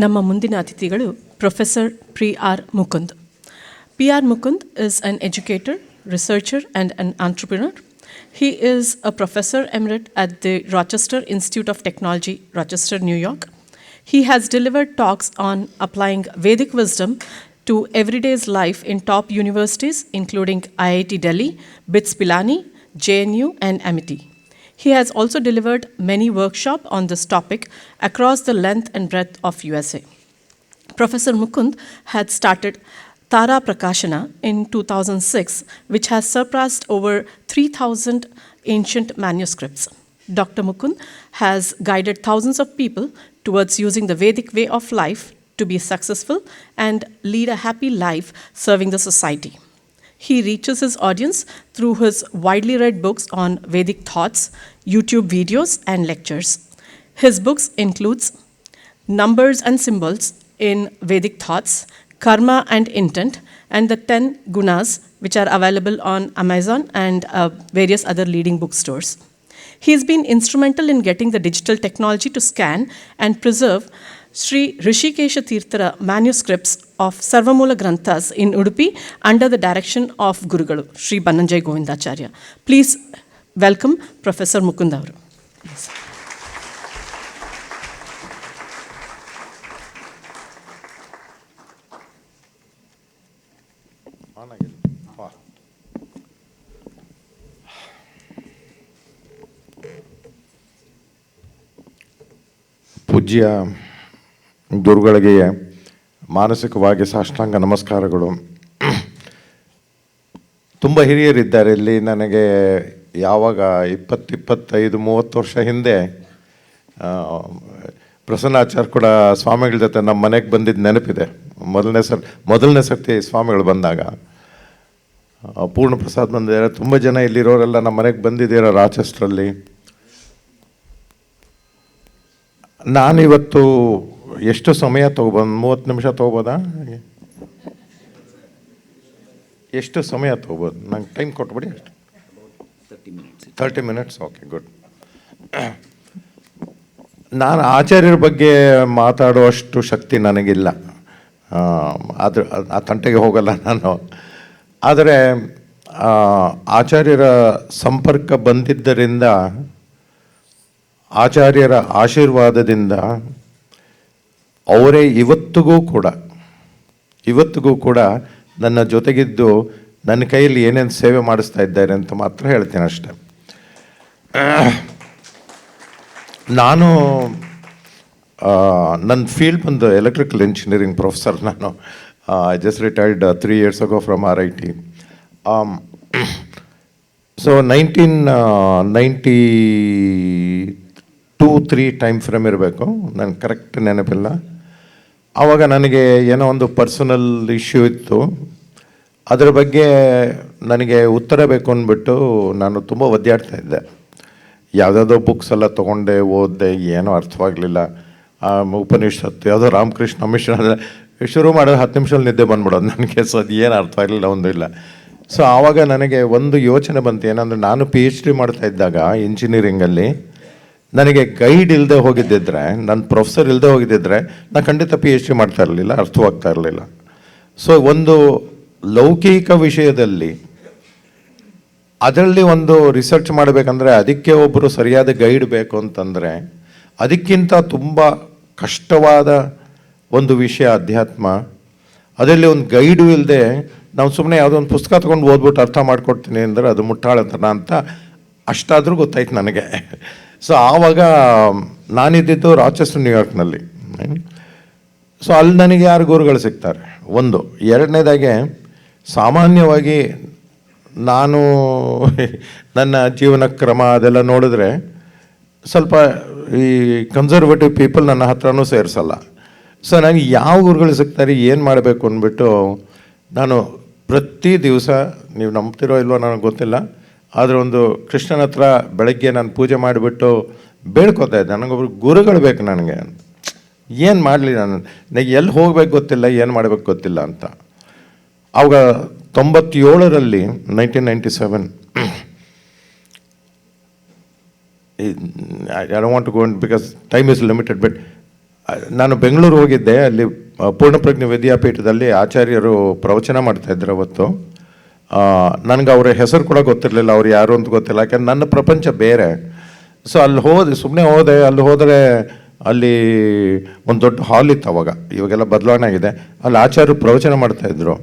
ನಮ್ಮ ಮುಂದಿನ ಅತಿಥಿಗಳು professor P.R. Mukund. P.R. Mukund is an educator, researcher, and an entrepreneur. He is a professor emerite at the Rochester Institute of Technology, Rochester, New York. He has delivered talks on applying Vedic wisdom to everyday's life in top universities, including IIT Delhi, BITS Pilani, JNU, and Amity. He has also delivered many workshops on this topic across the length and breadth of USA. Professor Mukund had started Tara Prakashana in 2006, which has surpassed over 3,000 ancient manuscripts. Dr. Mukund has guided thousands of people towards using the Vedic way of life to be successful and lead a happy life serving the society. He reaches his audience through his widely read books on Vedic thoughts, YouTube videos, and lectures. His books includes Numbers and Symbols in Vedic Thoughts, Karma and Intent, and the 10 Gunas, which are available on Amazon and various other leading bookstores. He's been instrumental in getting the digital technology to scan and preserve Sri Rishikesha Tirthara manuscripts of Sarvamoola Granthas in Udupi under the direction of Gurugalu, Sri Bannanjay Govindacharya. Please welcome Professor Mukund avaru. Yes. ಪೂಜ್ಯ ಗುರುಗಳಿಗೆ ಮಾನಸಿಕವಾಗಿ ಸಾಷ್ಟಾಂಗ ನಮಸ್ಕಾರಗಳು. ತುಂಬ ಹಿರಿಯರಿದ್ದಾರೆ ಇಲ್ಲಿ. ನನಗೆ ಯಾವಾಗ 25-30 ವರ್ಷ ಹಿಂದೆ ಪ್ರಸನ್ನಾಚಾರ್ಯ ಕೂಡ ಸ್ವಾಮಿಗಳ ಜೊತೆ ನಮ್ಮ ಮನೆಗೆ ಬಂದಿದ್ದು ನೆನಪಿದೆ. ಮೊದಲನೇ ಸರ್ತಿ ಸ್ವಾಮಿಗಳು ಬಂದಾಗ ಪೂರ್ಣ ಪ್ರಸಾದ್ ಬಂದಿದ್ದಾರೆ. ತುಂಬ ಜನ ಇಲ್ಲಿರೋರೆಲ್ಲ ನಮ್ಮ ಮನೆಗೆ ಬಂದಿದ್ದೀರ ರಾಚೆಸ್ಟ್ರಲ್ಲಿ. ನಾನಿವತ್ತು ಎಷ್ಟು ಸಮಯ ತೊಗೊಬೋದು? 30 ನಿಮಿಷ ತೊಗೋಬೋದಾ? ಎಷ್ಟು ಸಮಯ ತೊಗೋಬೋದು? ನಂಗೆ ಟೈಮ್ ಕೊಟ್ಬಿಡಿ. ಅಷ್ಟು 30 ಮಿನಿಟ್ಸ್. Okay, good. ನಾನು ಆಚಾರ್ಯರ ಬಗ್ಗೆ ಮಾತಾಡುವಷ್ಟು ಶಕ್ತಿ ನನಗಿಲ್ಲ. ಆದ್ರೆ ಆ ತಂಟೆಗೆ ಹೋಗಲ್ಲ ನಾನು. ಆದರೆ ಆಚಾರ್ಯರ ಸಂಪರ್ಕ ಬಂದಿದ್ದರಿಂದ, ಆಚಾರ್ಯರ ಆಶೀರ್ವಾದದಿಂದ ಅವರೇ ಇವತ್ತಿಗೂ ಕೂಡ ನನ್ನ ಜೊತೆಗಿದ್ದು ನನ್ನ ಕೈಯಲ್ಲಿ ಏನೇನು ಸೇವೆ ಮಾಡಿಸ್ತಾ ಇದ್ದಾರೆ ಅಂತ ಮಾತ್ರ ಹೇಳ್ತೀನಿ ಅಷ್ಟೆ. ನಾನು ನನ್ನ ಫೀಲ್ಡ್ ಬಂದು ಎಲೆಕ್ಟ್ರಿಕಲ್ ಇಂಜಿನಿಯರಿಂಗ್ ಪ್ರೊಫೆಸರ್. ನಾನು I just retired 3 years ago from RIT. So 1992-3 time frame ಇರಬೇಕು, ನನಗೆ ಕರೆಕ್ಟ್ ನೆನಪಿಲ್ಲ. ಆವಾಗ ನನಗೆ ಏನೋ ಒಂದು ಪರ್ಸನಲ್ ಇಶ್ಯೂ ಇತ್ತು. ಅದರ ಬಗ್ಗೆ ನನಗೆ ಉತ್ತರ ಬೇಕು ಅಂದ್ಬಿಟ್ಟು ನಾನು ತುಂಬ ಒದ್ದಾಡ್ತಾ ಇದ್ದೆ. ಯಾವುದಾದ್ರೂ ಬುಕ್ಸ್ ಎಲ್ಲ ತೊಗೊಂಡೆ, ಓದಿದೆ, ಏನೋ ಅರ್ಥವಾಗಲಿಲ್ಲ. ಉಪನಿಷತ್ತು ಯಾವುದೋ ರಾಮಕೃಷ್ಣ ಮಿಷನ್ ಶುರು ಮಾಡೋದು 10 ನಿಮಿಷದಲ್ಲಿ ನಿದ್ದೆ ಬಂದ್ಬಿಡೋದು ನನಗೆ. ಸೊ ಅದು ಏನು ಅರ್ಥ ಆಗಲಿಲ್ಲ, ಒಂದು ಇಲ್ಲ. ಸೊ ಆವಾಗ ನನಗೆ ಒಂದು ಯೋಚನೆ ಬಂತು. ಏನಂದರೆ, ನಾನು PhD ಮಾಡ್ತಾ ಇದ್ದಾಗ ಇಂಜಿನಿಯರಿಂಗಲ್ಲಿ ನನಗೆ ಗೈಡ್ ಇಲ್ಲದೆ ಹೋಗಿದ್ದಿದ್ರೆ, ನನ್ನ ಪ್ರೊಫೆಸರ್ ಇಲ್ಲದೆ ಹೋಗಿದ್ದಿದ್ರೆ ನಾನು ಖಂಡಿತ PhD ಮಾಡ್ತಾ ಇರಲಿಲ್ಲ, ಅರ್ಥವಾಗ್ತಾ ಇರಲಿಲ್ಲ. ಸೊ ಒಂದು ಲೌಕಿಕ ವಿಷಯದಲ್ಲಿ ಅದರಲ್ಲಿ ಒಂದು ರಿಸರ್ಚ್ ಮಾಡಬೇಕಂದ್ರೆ ಅದಕ್ಕೆ ಒಬ್ಬರು ಸರಿಯಾದ ಗೈಡ್ ಬೇಕು ಅಂತಂದರೆ, ಅದಕ್ಕಿಂತ ತುಂಬ ಕಷ್ಟವಾದ ಒಂದು ವಿಷಯ ಅಧ್ಯಾತ್ಮ. ಅದರಲ್ಲಿ ಒಂದು ಗೈಡು ಇಲ್ಲದೆ ನಾವು ಸುಮ್ಮನೆ ಯಾವುದೋ ಒಂದು ಪುಸ್ತಕ ತೊಗೊಂಡು ಓದ್ಬಿಟ್ಟು ಅರ್ಥ ಮಾಡ್ಕೊಡ್ತೀನಿ ಅಂದರೆ ಅದು ಮುಟ್ಟಾಳತನ ಅಂತ ಅಷ್ಟಾದರೂ ಗೊತ್ತಾಯ್ತು ನನಗೆ. ಸೊ ಆವಾಗ ನಾನಿದ್ದಿದ್ದು ರಾಚೆಸ್ಟರ್, ನ್ಯೂಯಾರ್ಕ್ನಲ್ಲಿ. ಸೊ ಅಲ್ಲಿ ನನಗೆ ಯಾರು ಗುರುಗಳು ಸಿಗ್ತಾರೆ? ಒಂದು. ಎರಡನೇದಾಗೆ, ಸಾಮಾನ್ಯವಾಗಿ ನಾನು ನನ್ನ ಜೀವನ ಕ್ರಮ ಅದೆಲ್ಲ ನೋಡಿದ್ರೆ ಸ್ವಲ್ಪ ಈ ಕನ್ಸರ್ವೇಟಿವ್ ಪೀಪಲ್ ನನ್ನ ಹತ್ರನೂ ಸೇರಿಸಲ್ಲ. ಸೊ ನನಗೆ ಯಾವ ಗುರುಗಳು ಸಿಗ್ತಾರೆ, ಏನು ಮಾಡಬೇಕು ಅಂದ್ಬಿಟ್ಟು ನಾನು ಪ್ರತಿ ದಿವಸ, ನೀವು ನಂಬ್ತಿರೋ ಇಲ್ವೋ ನನಗೆ ಗೊತ್ತಿಲ್ಲ, ಆದರೆ ಒಂದು ಕೃಷ್ಣನ ಹತ್ರ ಬೆಳಗ್ಗೆ ನಾನು ಪೂಜೆ ಮಾಡಿಬಿಟ್ಟು ಬೇಡ್ಕೋತಾ ಇದ್ದೆ, ನನಗೊಬ್ರು ಗುರುಗಳು ಬೇಕು ನನಗೆ. ಏನು ಮಾಡಲಿ, ನನಗೆ ಎಲ್ಲಿ ಹೋಗ್ಬೇಕು ಗೊತ್ತಿಲ್ಲ, ಏನು ಮಾಡಬೇಕು ಗೊತ್ತಿಲ್ಲ ಅಂತ. ಆವಾಗ 97ರಲ್ಲಿ 1997 I don't want to go in because time is limited, but ನಾನು ಬೆಂಗಳೂರು ಹೋಗಿದ್ದೆ. ಅಲ್ಲಿ ಪೂರ್ಣಪ್ರಜ್ಞೆ ವಿದ್ಯಾಪೀಠದಲ್ಲಿ ಆಚಾರ್ಯರು ಪ್ರವಚನ ಮಾಡ್ತಾಯಿದ್ರು ಅವತ್ತು. ನನಗೆ ಅವರ ಹೆಸರು ಕೂಡ ಗೊತ್ತಿರಲಿಲ್ಲ, ಅವ್ರು ಯಾರು ಅಂತ ಗೊತ್ತಿಲ್ಲ, ಯಾಕೆಂದ್ರೆ ನನ್ನ ಪ್ರಪಂಚ ಬೇರೆ. ಸೊ ಅಲ್ಲಿ ಸುಮ್ಮನೆ ಹೋದೆ. ಅಲ್ಲಿ ಹೋದರೆ ಅಲ್ಲಿ ಒಂದು ದೊಡ್ಡ ಹಾಲ್ ಇತ್ತು ಅವಾಗ, ಇವಾಗೆಲ್ಲ ಬದಲಾವಣೆ ಆಗಿದೆ. ಅಲ್ಲಿ ಆಚಾರ್ಯರು ಪ್ರವಚನ ಮಾಡ್ತಾಯಿದ್ರು.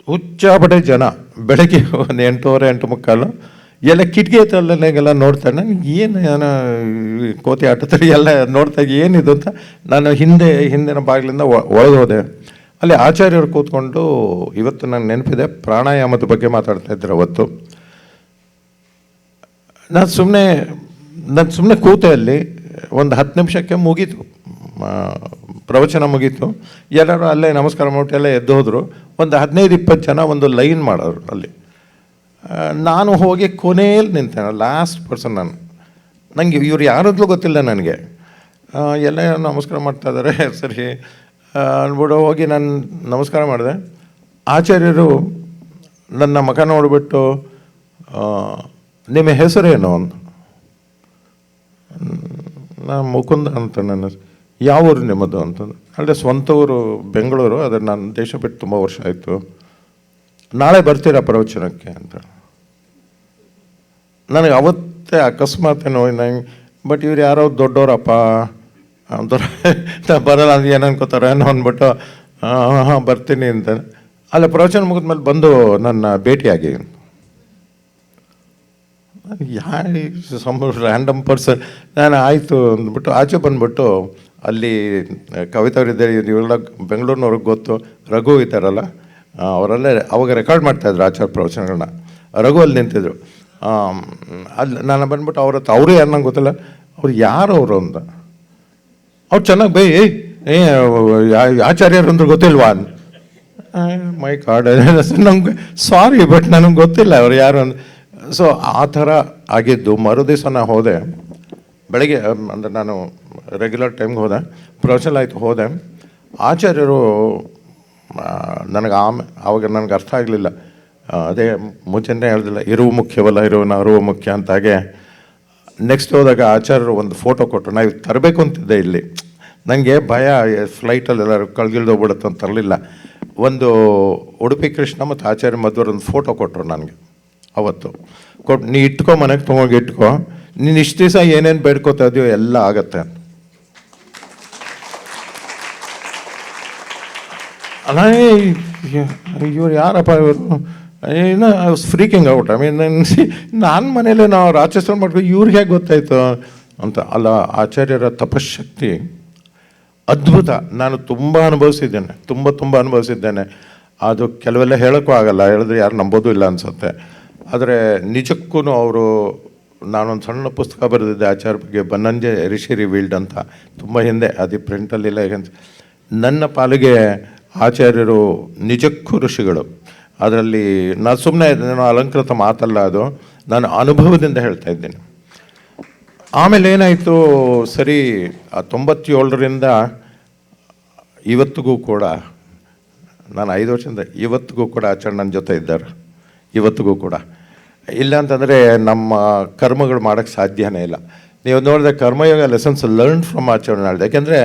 ಹುಚ್ಚಾಪಟೆ ಜನ. ಬೆಳಗ್ಗೆ ಒಂದು 8:15 8:45 ಎಲ್ಲ ಕಿಟಕಿ ಹತ್ರಲ್ಲೆಲ್ಲ ನೋಡ್ತಾರೆ. ನನಗೆ ಏನು ಕೋತಿ ಆಟದಲ್ಲಿ ಎಲ್ಲ ನೋಡ್ತಾ ಏನಿದು ಅಂತ ನಾನು ಹಿಂದಿನ ಬಾಗಿಲಿಂದ ಒಳಗೆ ಹೋದೆ. ಅಲ್ಲಿ ಆಚಾರ್ಯರು ಕೂತ್ಕೊಂಡು, ಇವತ್ತು ನನಗೆ ನೆನಪಿದೆ, ಪ್ರಾಣಾಯಾಮದ ಬಗ್ಗೆ ಮಾತಾಡ್ತಾ ಇದ್ರು ಅವತ್ತು. ನಾನು ಸುಮ್ಮನೆ ಕೂತೆ ಅಲ್ಲಿ. ಒಂದು 10 ನಿಮಿಷಕ್ಕೆ ಮುಗೀತು, ಪ್ರವಚನ ಮುಗೀತು. ಎಲ್ಲರೂ ಅಲ್ಲೇ ನಮಸ್ಕಾರ ಮಾಡ್ಬಿಟ್ಟು ಎಲ್ಲ ಎದ್ದು ಹೋದರು. ಒಂದು 15-20 ಜನ ಒಂದು ಲೈನ್ ಮಾಡೋರು ಅಲ್ಲಿ. ನಾನು ಹೋಗಿ ಕೊನೆಯಲ್ಲಿ ನಿಂತೇನೆ, ಲಾಸ್ಟ್ ಪರ್ಸನ್ ನಾನು. ನನಗೆ ಇವ್ರು ಯಾರದ್ಲೂ ಗೊತ್ತಿಲ್ಲ ನನಗೆ. ಎಲ್ಲ ನಮಸ್ಕಾರ ಮಾಡ್ತಾ ಇದ್ದಾರೆ, ಸರಿ ಅಂದ್ಬಿಟ್ಟು ಹೋಗಿ ನಾನು ನಮಸ್ಕಾರ ಮಾಡಿದೆ. ಆಚಾರ್ಯರು ನನ್ನ ಮುಖ ನೋಡಿಬಿಟ್ಟು, ನಿಮ್ಮ ಹೆಸರೇನು ಅಂತ. ನಾನು ಮುಕುಂದ ಅಂತ. ನನ್ನ ಯಾವ ಊರು ನಿಮ್ಮದು ಅಂತಂದು. ಅಲ್ಲದೆ ಸ್ವಂತ ಊರು ಬೆಂಗಳೂರು, ಆದರೆ ನಾನು ದೇಶ ಬಿಟ್ಟು ತುಂಬ ವರ್ಷ ಆಯಿತು. ನಾಳೆ ಬರ್ತೀರಾ ಪ್ರವಚನಕ್ಕೆ ಅಂತ. ನನಗೆ ಅವತ್ತೇ ಅಕಸ್ಮಾತೇನೋ ನಂಗೆ, ಬಟ್ ಇವ್ರು ಯಾರೋ ದೊಡ್ಡವರಪ್ಪ ಅಂತಾರೆ, ಬರಲ್ಲ ಅದು ಏನು ಅನ್ಕೋತಾರೆ ಏನೋ ಅಂದ್ಬಿಟ್ಟು ಹಾಂ ಬರ್ತೀನಿ ಅಂತ. ಅಲ್ಲ ಪ್ರವಚನ ಮುಗಿದ್ಮೇಲೆ ಬಂದು ನನ್ನ ಭೇಟಿಯಾಗಿ, ರ್ಯಾಂಡಮ್ ಪರ್ಸನ್. ನಾನು ಆಯಿತು ಅಂದ್ಬಿಟ್ಟು ಆಚೆ ಬಂದ್ಬಿಟ್ಟು, ಅಲ್ಲಿ ಕವಿತವರಿದ್ದಾರೆ, ಇವರೆಲ್ಲ ಬೆಂಗಳೂರಿನವ್ರಿಗೆ ಗೊತ್ತು, ರಘು ಇದ್ದಾರಲ್ಲ ಅವರಲ್ಲೇ ಅವಾಗ ರೆಕಾರ್ಡ್ ಮಾಡ್ತಾಯಿದ್ರು ಆಚಾರ್ಯ ಪ್ರವಚನಗಳನ್ನ. ರಘು ಅಲ್ಲಿ ನಿಂತಿದ್ರು. ಅಲ್ಲಿ ನಾನು ಬಂದ್ಬಿಟ್ಟು ಅವರು ಯಾರು ನಂಗೆ ಗೊತ್ತಿಲ್ಲ, ಅವ್ರು ಯಾರು ಅವರು ಅಂತ. ಅವ್ರು ಚೆನ್ನಾಗಿ ಆಚಾರ್ಯರು ಅಂದ್ರೆ ಗೊತ್ತಿಲ್ವಾ? ಮೈ ಕಾರ್ಡ್ ನಮ್ಗೆ ಸಾರಿ, ಬಟ್ ನನಗೆ ಗೊತ್ತಿಲ್ಲ ಅವ್ರು ಯಾರು ಅಂತ. ಸೊ ಆ ಥರ ಆಗಿದ್ದು. ಮರುದಿವಸ ನಾನು ಹೋದೆ ಬೆಳಗ್ಗೆ, ಅಂದರೆ ನಾನು ರೆಗ್ಯುಲರ್ ಟೈಮ್ಗೆ ಹೋದೆ, ಪ್ರವಚನ ಆಯಿತು ಹೋದೆ. ಆಚಾರ್ಯರು ನನಗೆ ಆವಾಗ ನನಗೆ ಅರ್ಥ ಆಗಲಿಲ್ಲ. ಅದೇ ಮುಂಚೆನೇ ಹೇಳ್ದಿಲ್ಲ, ಇರುವು ಮುಖ್ಯವಲ್ಲ ಇರುವನ ಅರಿವು ಮುಖ್ಯ ಅಂತ. ಹಾಗೆ ನೆಕ್ಸ್ಟ್ ಹೋದಾಗ ಆಚಾರ್ಯರು ಒಂದು ಫೋಟೋ ಕೊಟ್ಟರು. ನಾವು ತರಬೇಕು ಅಂತಿದ್ದೆ ಇಲ್ಲಿ, ನನಗೆ ಭಯ, ಫ್ಲೈಟಲ್ಲಿ ಎಲ್ಲರೂ ಕಳ್ಗಿಳ್ದೋಗ್ಬಿಡುತ್ತೆ ಅಂತ ತರಲಿಲ್ಲ. ಒಂದು ಉಡುಪಿ ಕೃಷ್ಣ ಮತ್ತು ಆಚಾರ್ಯ ಮಧ್ವರ ಒಂದು ಫೋಟೋ ಕೊಟ್ಟರು ನನಗೆ ಅವತ್ತು. ನೀ ಇಟ್ಕೊ, ಮನೆಗೆ ತೊಗೊಂಡು ಇಟ್ಕೊ, ನೀನು ಇಷ್ಟು ದಿವಸ ಏನೇನು ಬೇಡ್ಕೋತಾ ಇದೆಯೋ ಎಲ್ಲ ಆಗತ್ತೆ. ಅಲ್ಲ ಇವ್ರು ಯಾರಪ್ಪ ಇವರು, ಏನೋ ಫ್ರೀಕಿಂಗ್ ಔಟ್. ಐ ಮೀನ್ ನಾನು ಮನೇಲಿ ನಾವು ರಾಕ್ಷಸರು ಮಾಡ್ಕೊಂಡು ಇವ್ರಿಗೆ ಹೇಗೆ ಗೊತ್ತಾಯ್ತು ಅಂತ. ಅಲ್ಲ, ಆಚಾರ್ಯರ ತಪಶಕ್ತಿ ಅದ್ಭುತ. ನಾನು ತುಂಬ ಅನುಭವಿಸಿದ್ದೇನೆ, ತುಂಬ ಅನುಭವಿಸಿದ್ದೇನೆ. ಅದು ಕೆಲವೆಲ್ಲ ಹೇಳೋಕ್ಕೂ ಆಗಲ್ಲ, ಹೇಳಿದ್ರೆ ಯಾರು ನಂಬೋದು ಇಲ್ಲ ಅನಿಸುತ್ತೆ. ಆದರೆ ನಿಜಕ್ಕೂ ಅವರು, ನಾನೊಂದು ಸಣ್ಣ ಪುಸ್ತಕ ಬರೆದಿದ್ದೆ ಆಚಾರ್ಯ ಬಗ್ಗೆ, ಬನ್ನಂಜೆ ರಿಷಿ ರಿವೀಲ್ಡ್ ಅಂತ, ತುಂಬ ಹಿಂದೆ, ಅದು ಪ್ರಿಂಟಲ್ಲಿಲ್ಲ. ಹೇಗಂತ ನನ್ನ ಪಾಲಿಗೆ ಆಚಾರ್ಯರು ನಿಜಕ್ಕೂ ಋಷಿಗಳು. ಅದರಲ್ಲಿ ನಾನು ಸುಮ್ಮನೆ ಅಲಂಕೃತ ಮಾತಲ್ಲ, ಅದು ನಾನು ಅನುಭವದಿಂದ ಹೇಳ್ತಾ ಇದ್ದೀನಿ. ಆಮೇಲೆ ಏನಾಯಿತು, ಸರಿ 97ರಿಂದ ಇವತ್ತಿಗೂ ಕೂಡ, ನಾನು 5 ವರ್ಷದಿಂದ ಇವತ್ತಿಗೂ ಕೂಡ ಆಚಾರ್ಯ ನನ್ನ ಜೊತೆ ಇದ್ದಾರೆ. ಇವತ್ತಿಗೂ ಕೂಡ ಇಲ್ಲ ಅಂತಂದರೆ ನಮ್ಮ ಕರ್ಮಗಳು ಮಾಡೋಕ್ಕೆ ಸಾಧ್ಯನೇ ಇಲ್ಲ. ನೀವು ನೋಡಿದ್ರೆ ಕರ್ಮಯೋಗ ಲೆಸನ್ಸ್ ಲರ್ನ್ ಫ್ರಮ್ ಆಚಾರ್ಯ ಹೇಳಿದೆ. ಯಾಕೆಂದರೆ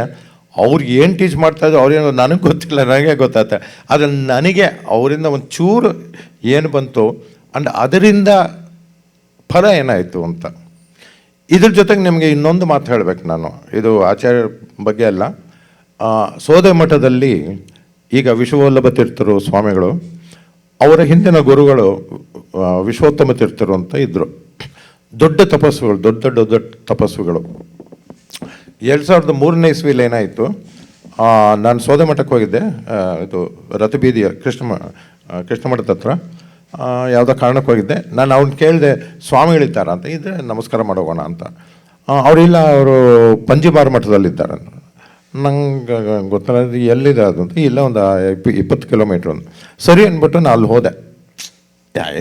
ಅವ್ರಿಗೆ ಏನು ಟೀಚ್ ಮಾಡ್ತಾಯಿದ್ರು ಅವ್ರೇನು ನನಗೆ ಗೊತ್ತಿಲ್ಲ, ನನಗೆ ಗೊತ್ತಾಗುತ್ತೆ. ಆದರೆ ನನಗೆ ಅವರಿಂದ ಒಂದು ಚೂರು ಏನು ಬಂತು ಅಂಡ್ ಅದರಿಂದ ಫಲ ಏನಾಯಿತು ಅಂತ. ಇದ್ರ ಜೊತೆಗೆ ನಿಮಗೆ ಇನ್ನೊಂದು ಮಾತು ಹೇಳಬೇಕು ನಾನು, ಇದು ಆಚಾರ್ಯರ ಬಗ್ಗೆ ಅಲ್ಲ. ಸೋದೆ ಮಠದಲ್ಲಿ ಈಗ ವಿಶ್ವವಲ್ಲಭ ತೀರ್ಥರು ಸ್ವಾಮಿಗಳು, ಅವರ ಹಿಂದಿನ ಗುರುಗಳು ವಿಶ್ವೋತ್ತಮ ತೀರ್ಥರು ಅಂತ ಇದ್ದರು. ದೊಡ್ಡ ತಪಸ್ಸುಗಳು, ದೊಡ್ಡ ತಪಸ್ಸುಗಳು. 2003ನೇ ಇಸ್ವಿಲಿ ಏನಾಯಿತು, ನಾನು ಸೋದೆ ಮಠಕ್ಕೆ ಹೋಗಿದ್ದೆ. ಇದು ರಥಬೀದಿಯ ಕೃಷ್ಣ ಮಠದ ಹತ್ರ ಯಾವುದೋ ಕಾರಣಕ್ಕೆ ಹೋಗಿದ್ದೆ. ನಾನು ಅವ್ನು ಕೇಳಿದೆ, ಸ್ವಾಮಿಗಳಿದ್ದಾರ ಅಂತ. ಇದ್ದರೆ ನಮಸ್ಕಾರ ಮಾಡೋಗೋಣ ಅಂತ. ಅವರಿಲ್ಲ, ಅವರು ಪಂಜಿಮಾರ ಮಠದಲ್ಲಿದ್ದಾರೆ. ನಂಗೆ ಗೊತ್ತಿಲ್ಲ ಎಲ್ಲಿದೆ ಅದು ಅಂತ. ಇಲ್ಲ, ಒಂದು 20 ಕಿಲೋಮೀಟ್ರ್ ಒಂದು. ಸರಿ ಅಂದ್ಬಿಟ್ಟು ನಾನು ಅಲ್ಲಿ ಹೋದೆ.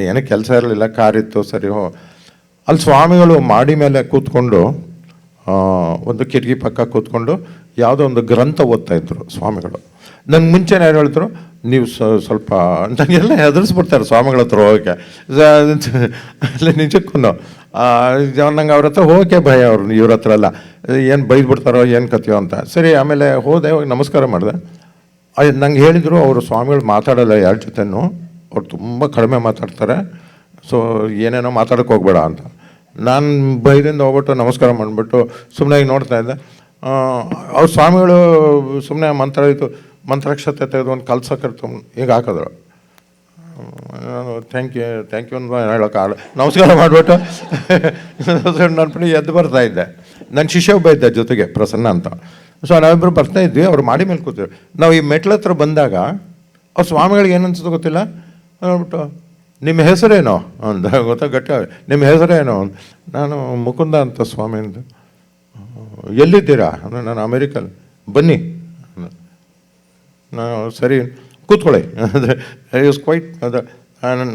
ಏನಕ್ಕೆ ಕೆಲಸ ಇರಲಿಲ್ಲ, ಕಾರಿತ್ತು. ಸರಿ ಅಲ್ಲಿ ಸ್ವಾಮಿಗಳು ಮಾಡಿ ಮೇಲೆ ಕೂತ್ಕೊಂಡು, ಒಂದು ಕಿಟಕಿ ಪಕ್ಕ ಕೂತ್ಕೊಂಡು ಯಾವುದೋ ಒಂದು ಗ್ರಂಥ ಓದ್ತಾಯಿದ್ರು ಸ್ವಾಮಿಗಳು. ನಂಗೆ ಮುಂಚೆನೇ ಯಾರು ಹೇಳಿದ್ರು, ನೀವು ಸ್ವಲ್ಪ ನನಗೆಲ್ಲ ಹೆದರ್ಸ್ಬಿಡ್ತಾರೆ ಸ್ವಾಮಿಗಳ ಹತ್ರ ಹೋಗೋಕ್ಕೆ. ಅಲ್ಲ ನಿಜಕ್ಕೂ ನಂಗೆ ಅವ್ರ ಹತ್ರ ಹೋಗೋಕ್ಕೆ ಭಯ, ಅವ್ರು ಇವ್ರ ಹತ್ರ ಎಲ್ಲ ಏನು ಬೈದ್ಬಿಡ್ತಾರೋ ಏನು ಕಥೆಯೋ ಅಂತ. ಸರಿ, ಆಮೇಲೆ ಹೋದೆ, ಹೋಗಿ ನಮಸ್ಕಾರ ಮಾಡಿದೆ. ನಂಗೆ ಹೇಳಿದರು, ಅವರು ಸ್ವಾಮಿಗಳು ಮಾತಾಡೋಲ್ಲ ಯಾರ ಜೊತೆನೂ, ಅವ್ರು ತುಂಬ ಕಡಿಮೆ ಮಾತಾಡ್ತಾರೆ, ಸೊ ಏನೇನೋ ಮಾತಾಡೋಕ್ಕೆ ಹೋಗ್ಬೇಡ ಅಂತ. ನಾನು ಬೈದಿಂದ ಹೋಗ್ಬಿಟ್ಟು ನಮಸ್ಕಾರ ಮಾಡಿಬಿಟ್ಟು ಸುಮ್ಮನೆ ನೋಡ್ತಾ ಇದ್ದೆ. ಅವ್ರ ಸ್ವಾಮಿಗಳು ಸುಮ್ಮನೆ ಮಂತ್ರಾಕ್ಷತೆ ತೆಗೆದು ಒಂದು ಕಲ್ಸಕ್ಕೆ ಈಗ ಹಾಕಿದ್ರು. ನಾನು ಥ್ಯಾಂಕ್ ಯು ಅಂತ ಹೇಳೋಕ್ಕಾಗಲ್ಲ, ನಮಸ್ಕಾರ ಮಾಡಿಬಿಟ್ಟು ನನ್ನ ಪಡಿ ಎದ್ದು ಬರ್ತಾಯಿದ್ದೆ. ನನ್ನ ಶಿಷ್ಯ ಒಬ್ಬ ಇದ್ದೆ ಜೊತೆಗೆ, ಪ್ರಸನ್ನ ಅಂತ. ಸೊ ನಾವಿಬ್ಬರು ಬರ್ತಾಯಿದ್ವಿ, ಅವ್ರು ಮಾಡಿ ಮೇಲೆ ಕೂತಿದ್ರು. ನಾವು ಈ ಮೆಟ್ಲ ಹತ್ರ ಬಂದಾಗ ಅವ್ರ ಸ್ವಾಮಿಗಳಿಗೆ ಏನು ಅನ್ಸುತ್ತೋ ಗೊತ್ತಿಲ್ಲ, ನೋಡ್ಬಿಟ್ಟು ನಿಮ್ಮ ಹೆಸರೇನೋ ಅಂತ ಗಟ್ಟಿ, ನಿಮ್ಮ ಹೆಸರೇನೋ? ನಾನು ಮುಕುಂದ ಅಂತ ಸ್ವಾಮಿ ಅಂತ. ಎಲ್ಲಿದ್ದೀರಾ? ನಾನು ಅಮೇರಿಕಲ್ಲಿ. ಬನ್ನಿ. ನಾನು ಸರಿ ಕೂತ್ಕೊಳ್ಳಿ. ಇಸ್ ಕ್ವೈಟ್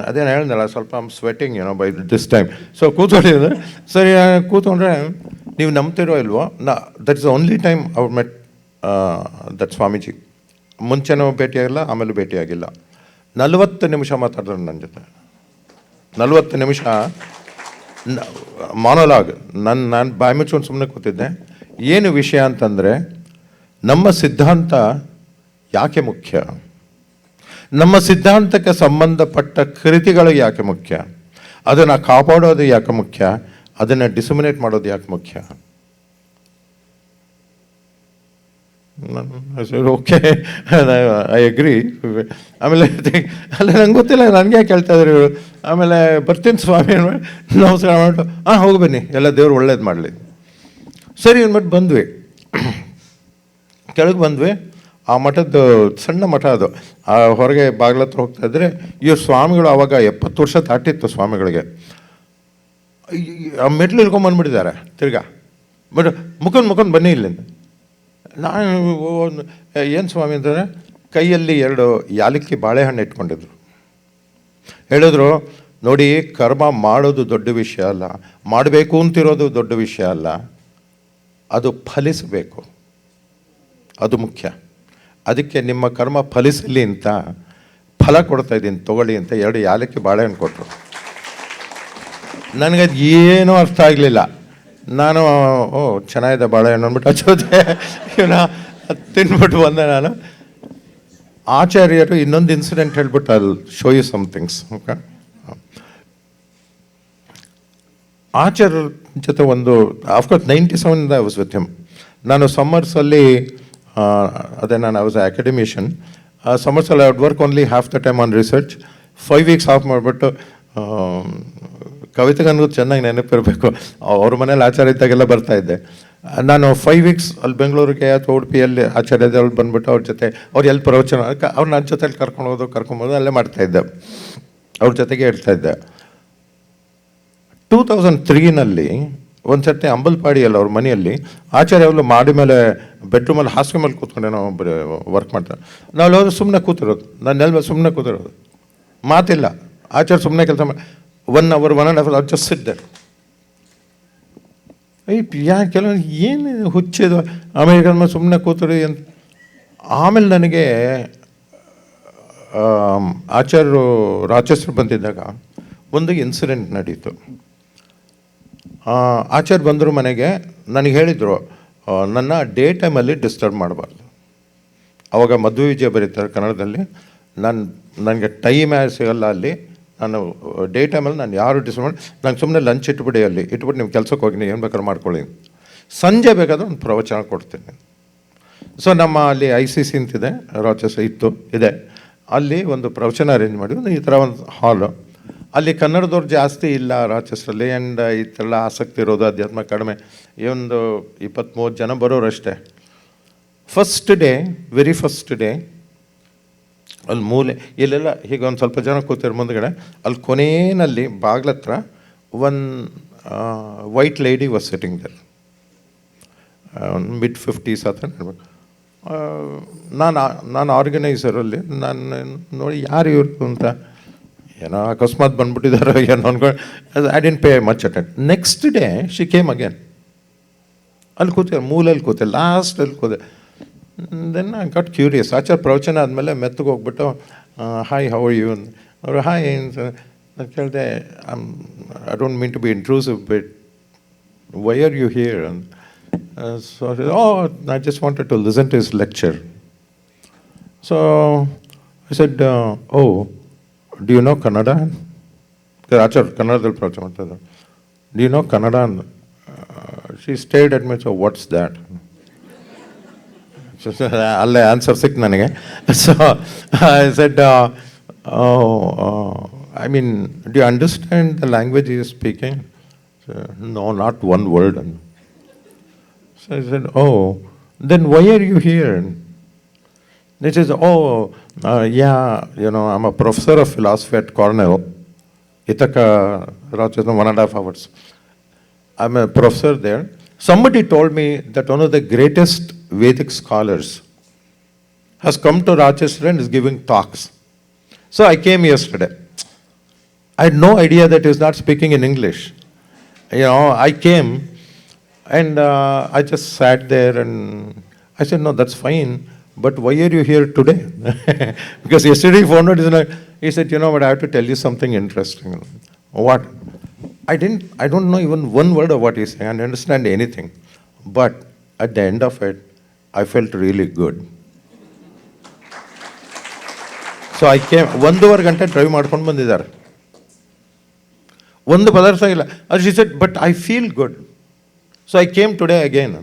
ಅದೇನು ಹೇಳಿದ್ನಲ್ಲ, ಸ್ವಲ್ಪ sweating by this time. So ಕೂತ್ಕೊಳ್ಳಿ ಅಂದರೆ ಸರಿ ಕೂತ್ಕೊಂಡ್ರೆ, ನೀವು ನಂಬ್ತಿರೋ ಇಲ್ವೋ, that is the only time ಅವ್ರು ಮೆಟ್ ದಟ್ ಸ್ವಾಮೀಜಿ. ಮುಂಚೆನೂ ಭೇಟಿಯಾಗಿಲ್ಲ, ಆಮೇಲೆ ಭೇಟಿಯಾಗಿಲ್ಲ. 40 ನಿಮಿಷ ಮಾತಾಡಿದ್ರು ನನ್ನ ಜೊತೆ. 40 ನಿಮಿಷ ಮಾನೋಲಾಗ್. ನಾನು ಬಾಯಿ ಮುಚ್ಕೊಂಡು ಸುಮ್ಮನೆ ಕೂತಿದ್ದೆ. ಏನು ವಿಷಯ ಅಂತಂದರೆ, ನಮ್ಮ ಸಿದ್ಧಾಂತ ಯಾಕೆ ಮುಖ್ಯ, ನಮ್ಮ ಸಿದ್ಧಾಂತಕ್ಕೆ ಸಂಬಂಧಪಟ್ಟ ಕೃತಿಗಳು ಯಾಕೆ ಮುಖ್ಯ, ಅದನ್ನು ಕಾಪಾಡೋದು ಯಾಕೆ ಮುಖ್ಯ, ಅದನ್ನು ಡಿಸಮಿನೇಟ್ ಮಾಡೋದು ಯಾಕೆ ಮುಖ್ಯ. Okay, I agree. ಆಮೇಲೆ ಅಲ್ಲ, ನಂಗೆ ಗೊತ್ತಿಲ್ಲ, ನನಗೆ ಕೇಳ್ತಾ ಇದ್ರು ಇವರು. ಆಮೇಲೆ ಬರ್ತೀನಿ ಸ್ವಾಮಿ ನಮಸ್ಕಾರ ಮಾಡ್ಬಿಟ್ಟು, ಹೋಗಿ ಬನ್ನಿ, ಎಲ್ಲ ದೇವ್ರು ಒಳ್ಳೇದು ಮಾಡಲಿ. ಸರಿ ಅಂದ್ಬಿಟ್ಟು ಬಂದ್ವಿ, ಕೆಳಗೆ ಬಂದ್ವಿ. ಆ ಮಠದ್ದು ಸಣ್ಣ ಮಠ ಅದು, ಆ ಹೊರಗೆ ಬಾಗಿಲತ್ರ ಹೋಗ್ತಾ ಇದ್ರೆ ಇವ್ರ ಸ್ವಾಮಿಗಳು ಆವಾಗ 70 ವರ್ಷ ದಾಟಿತ್ತು ಸ್ವಾಮಿಗಳಿಗೆ. ಆ ಮೆಟ್ಲು ಇಳ್ಕೊಂಬಂದ್ಬಿಟ್ಟಿದ್ದಾರೆ ತಿರ್ಗಾ. ಬಟ್ ಮುಖಂಡ್ ಬನ್ನಿ ಇಲ್ಲಿಂದ. ನಾನು ಏನು ಸ್ವಾಮಿ ಅಂತಂದರೆ, ಕೈಯಲ್ಲಿ 2 ಯಾಲಕ್ಕಿ ಬಾಳೆಹಣ್ಣು ಇಟ್ಕೊಂಡಿದ್ರು. ಹೇಳಿದ್ರು, ನೋಡಿ, ಕರ್ಮ ಮಾಡೋದು ದೊಡ್ಡ ವಿಷಯ ಅಲ್ಲ, ಮಾಡಬೇಕು ಅಂತಿರೋದು ದೊಡ್ಡ ವಿಷಯ ಅಲ್ಲ, ಅದು ಫಲಿಸಬೇಕು, ಅದು ಮುಖ್ಯ. ಅದಕ್ಕೆ ನಿಮ್ಮ ಕರ್ಮ ಫಲಿಸಲಿ ಅಂತ ಫಲ ಕೊಡ್ತಾ ಇದ್ದೀನಿ, ತೊಗೊಳ್ಳಿ ಅಂತ 2 ಯಾಲಕ್ಕಿ ಬಾಳೆಹಣ್ಣು ಕೊಟ್ಟರು. ನನಗದು ಏನೂ ಅರ್ಥ ಆಗಲಿಲ್ಲ. ನಾನು ಚೆನ್ನಾಗಿದೆ ಬಾಳೆಹಣ್ಣು ಅಂದ್ಬಿಟ್ಟು ಹಚ್ಚೋದೆ, ಇವನ ತಿನ್ಬಿಟ್ಟು ಬಂದೆ. ನಾನು ಆಚಾರ್ಯರು ಇನ್ನೊಂದು ಇನ್ಸಿಡೆಂಟ್ ಹೇಳ್ಬಿಟ್ಟು ಅಲ್ಲಿ ಶೋ ಯು ಸಮಥಿಂಗ್ಸ್. ಓಕೆ, ಆಚಾರ್ಯರ ಜೊತೆ ಒಂದು of course 97 I was with him. ನಾನು ಸಮ್ಮರ್ಸಲ್ಲಿ ನಾನು ಐ ವಾಸ್ ಅಕಾಡೆಮಿಷಿಯನ್. ಸಮ್ಮರ್ಸಲ್ಲಿ I would work only half the time on research. 5 weeks off ಮಾಡಿಬಿಟ್ಟು, ಕವಿತೆಗನ್ಗೂ ಚೆನ್ನಾಗಿ ನೆನಪಿರಬೇಕು, ಅವ್ರ ಮನೇಲಿ ಆಚಾರ್ಯ ಇದ್ದಾಗೆಲ್ಲ ಬರ್ತಾಯಿದ್ದೆ ನಾನು. 5 ವೀಕ್ಸ್ ಅಲ್ಲಿ ಬೆಂಗಳೂರಿಗೆ ಅಥವಾ ಉಡುಪಿಯಲ್ಲಿ ಆಚಾರ್ಯದಲ್ಲಿ ಬಂದುಬಿಟ್ಟು ಅವ್ರ ಜೊತೆ, ಅವ್ರು ಎಲ್ಲಿ ಪ್ರವಚನ, ಅವ್ರು ನನ್ನ ಜೊತೆಲಿ ಕರ್ಕೊಂಬೋದು ಅಲ್ಲೇ ಮಾಡ್ತಾಯಿದ್ದೆ, ಅವ್ರ ಜೊತೆಗೆ ಇರ್ತಾಯಿದ್ದೆ. 2003ನಲ್ಲಿ ಒಂದು ಸರ್ತಿ ಅಂಬಲ್ಪಾಡಿಯಲ್ಲಿ ಅವ್ರ ಮನೆಯಲ್ಲಿ ಆಚಾರ್ಯ ಅವರು ಮಾಡಿ ಮೇಲೆ ಬೆಡ್ರೂಮಲ್ಲಿ ಹಾಸಿಗೆ ಮೇಲೆ ಕೂತ್ಕೊಂಡೆ ನಾವು ವರ್ಕ್ ಮಾಡ್ತಾರೆ. ನಾವು ಹೋದ್ರೆ ಸುಮ್ಮನೆ ಕೂತಿರೋದು, ನಾನು ಸುಮ್ಮನೆ ಕೂತಿರೋದು, ಮಾತಿಲ್ಲ. ಆಚಾರ್ಯ ಸುಮ್ಮನೆ ಕೆಲಸ ಮಾಡಿ 1 hour 1.5 hours just sit there. ಕೆಲವು ಏನು ಹುಚ್ಚಿದು ಅಮೇರಿಕನ್ ಮೇಲೆ ಸುಮ್ಮನೆ ಕೂತರು ಅಂತ. ಆಮೇಲೆ ನನಗೆ ಆಚಾರ್ಯರು ರಾಚೇಶ್ವರ ಬಂದಿದ್ದಾಗ ಒಂದು ಇನ್ಸಿಡೆಂಟ್ ನಡೀತು. ಆಚಾರ್ಯ ಬಂದರು ಮನೆಗೆ. ನನಗೆ ಹೇಳಿದರು, ನನ್ನ ಡೇ ಟೈಮಲ್ಲಿ ಡಿಸ್ಟರ್ಬ್ ಮಾಡಬಾರ್ದು. ಆವಾಗ ಮದುವೆ ವಿಜಯ ಬರೀತಾರೆ ಕನ್ನಡದಲ್ಲಿ. ನನಗೆ ಟೈಮ್ ಸಿಗಲ್ಲ ಅಲ್ಲಿ, ನಾನು ಡೇ ಟೈಮಲ್ಲಿ ನಾನು ಯಾರು ಡಿಸ್ಟರ್ಬ್ ಮಾಡಿ, ನಂಗೆ ಸುಮ್ಮನೆ ಲಂಚ್ ಇಟ್ಬಿಟ್ಟು ನೀವು ಕೆಲಸಕ್ಕೆ ಹೋಗಿ ನೀವು ಏನು ಬೇಕಾದ್ರೂ ಮಾಡ್ಕೊಳ್ಳಿ, ಸಂಜೆ ಬೇಕಾದ್ರೆ ಒಂದು ಪ್ರವಚನ ಕೊಡ್ತೀನಿ. ಸೊ ನಮ್ಮ ಅಲ್ಲಿ ICC ಅಂತಿದೆ, ರಾಚೇಶ್ವರ ಇದೆ, ಅಲ್ಲಿ ಒಂದು ಪ್ರವಚನ ಅರೇಂಜ್ ಮಾಡಿದ್ರು. ಈ ಥರ ಒಂದು ಹಾಲು. ಅಲ್ಲಿ ಕನ್ನಡದವ್ರು ಜಾಸ್ತಿ ಇಲ್ಲ ರಾಚೇಶ್ವರಲ್ಲಿ, ಆ್ಯಂಡ್ ಈ ಥರ ಆಸಕ್ತಿ ಇರೋದು, ಅಧ್ಯಾತ್ಮ ಕಡಿಮೆ. ಈ ಒಂದು 20-30 ಜನ ಬರೋರಷ್ಟೇ. ವೆರಿ ಫಸ್ಟ್ ಡೇ ಅಲ್ಲಿ ಮೂಲೆ ಇಲ್ಲೆಲ್ಲ ಹೀಗೆ ಒಂದು ಸ್ವಲ್ಪ ಜನ ಕೂತಿರೋ ಮುಂದ್ಗಡೆ, ಅಲ್ಲಿ ಕೊನೆಯಲ್ಲಿ ಬಾಗ್ಲತ್ರ white lady was sitting there, mid-50s ಅಂತ ಹೇಳ್ಬೇಕು. ನಾನು ಆರ್ಗನೈಸರಲ್ಲಿ ನಾನು ನೋಡಿ ಯಾರು ಇವರು ಅಂತ, ಏನೋ ಅಕಸ್ಮಾತ್ ಬಂದ್ಬಿಟ್ಟಿದ್ದಾರೋ ಏನೋ ಅನ್ಕೊಂಡು I didn't pay much attend. Next day she came again. ಅಲ್ಲಿ ಕೂತೆ, ಮೂಲೆಯಲ್ಲಿ ಕೂತೆ, ಲಾಸ್ಟಲ್ಲಿ ಕೂತೆ. Then I got curious. Acharya ಪ್ರವಚನ ಆದಮೇಲೆ ಮೆತ್ತಗೆ ಹೋಗ್ಬಿಟ್ಟು ಹಾಯ್ ಹೌ ಆರ್ ಯು ಅವರು ಹಾಯ್ ನಾನು ಕೇಳಿದೆ, I don't mean to be intrusive but why are you here? So I just wanted to listen to his lecture. So I said do you know Kannada? Acharya ಕನ್ನಡದಲ್ಲಿ ಪ್ರವಚನ ಮಾಡ್ತಾಯಿದ್ರು. Do you know Kannada? She stayed at me, so what's that? ಅಲ್ಲೇ answer ಸಿಕ್ತು ನನಗೆ. So I said, I mean, do you understand the language he is speaking? No, not one word. So I said, then why are you here? He says, yeah, you know, I'm a professor of philosophy at Cornell. Ithaca, Rochester, 1.5 hours. I'm a professor there. Somebody told me that one of the greatest Vedic scholars has come to Rochester and is giving talks. So I came yesterday. I had no idea that he was not speaking in English. You know, I came and I just sat there and I said, no, that's fine, but why are you here today? Because yesterday he phoned out, he said, you know what, I have to tell you something interesting. What? I don't know even one word of what he's saying. I don't understand anything. But at the end of it, I felt really good. So I came 1.5 ಗಂಟೆ drive ಮಾಡ್ಕೊಂಡು ಬಂದಿದ್ದಾರೆ, ಒಂದು ಪದಾರ್ಥ ಇಲ್ಲ. ಅದು she said, but I feel good, so I came today again.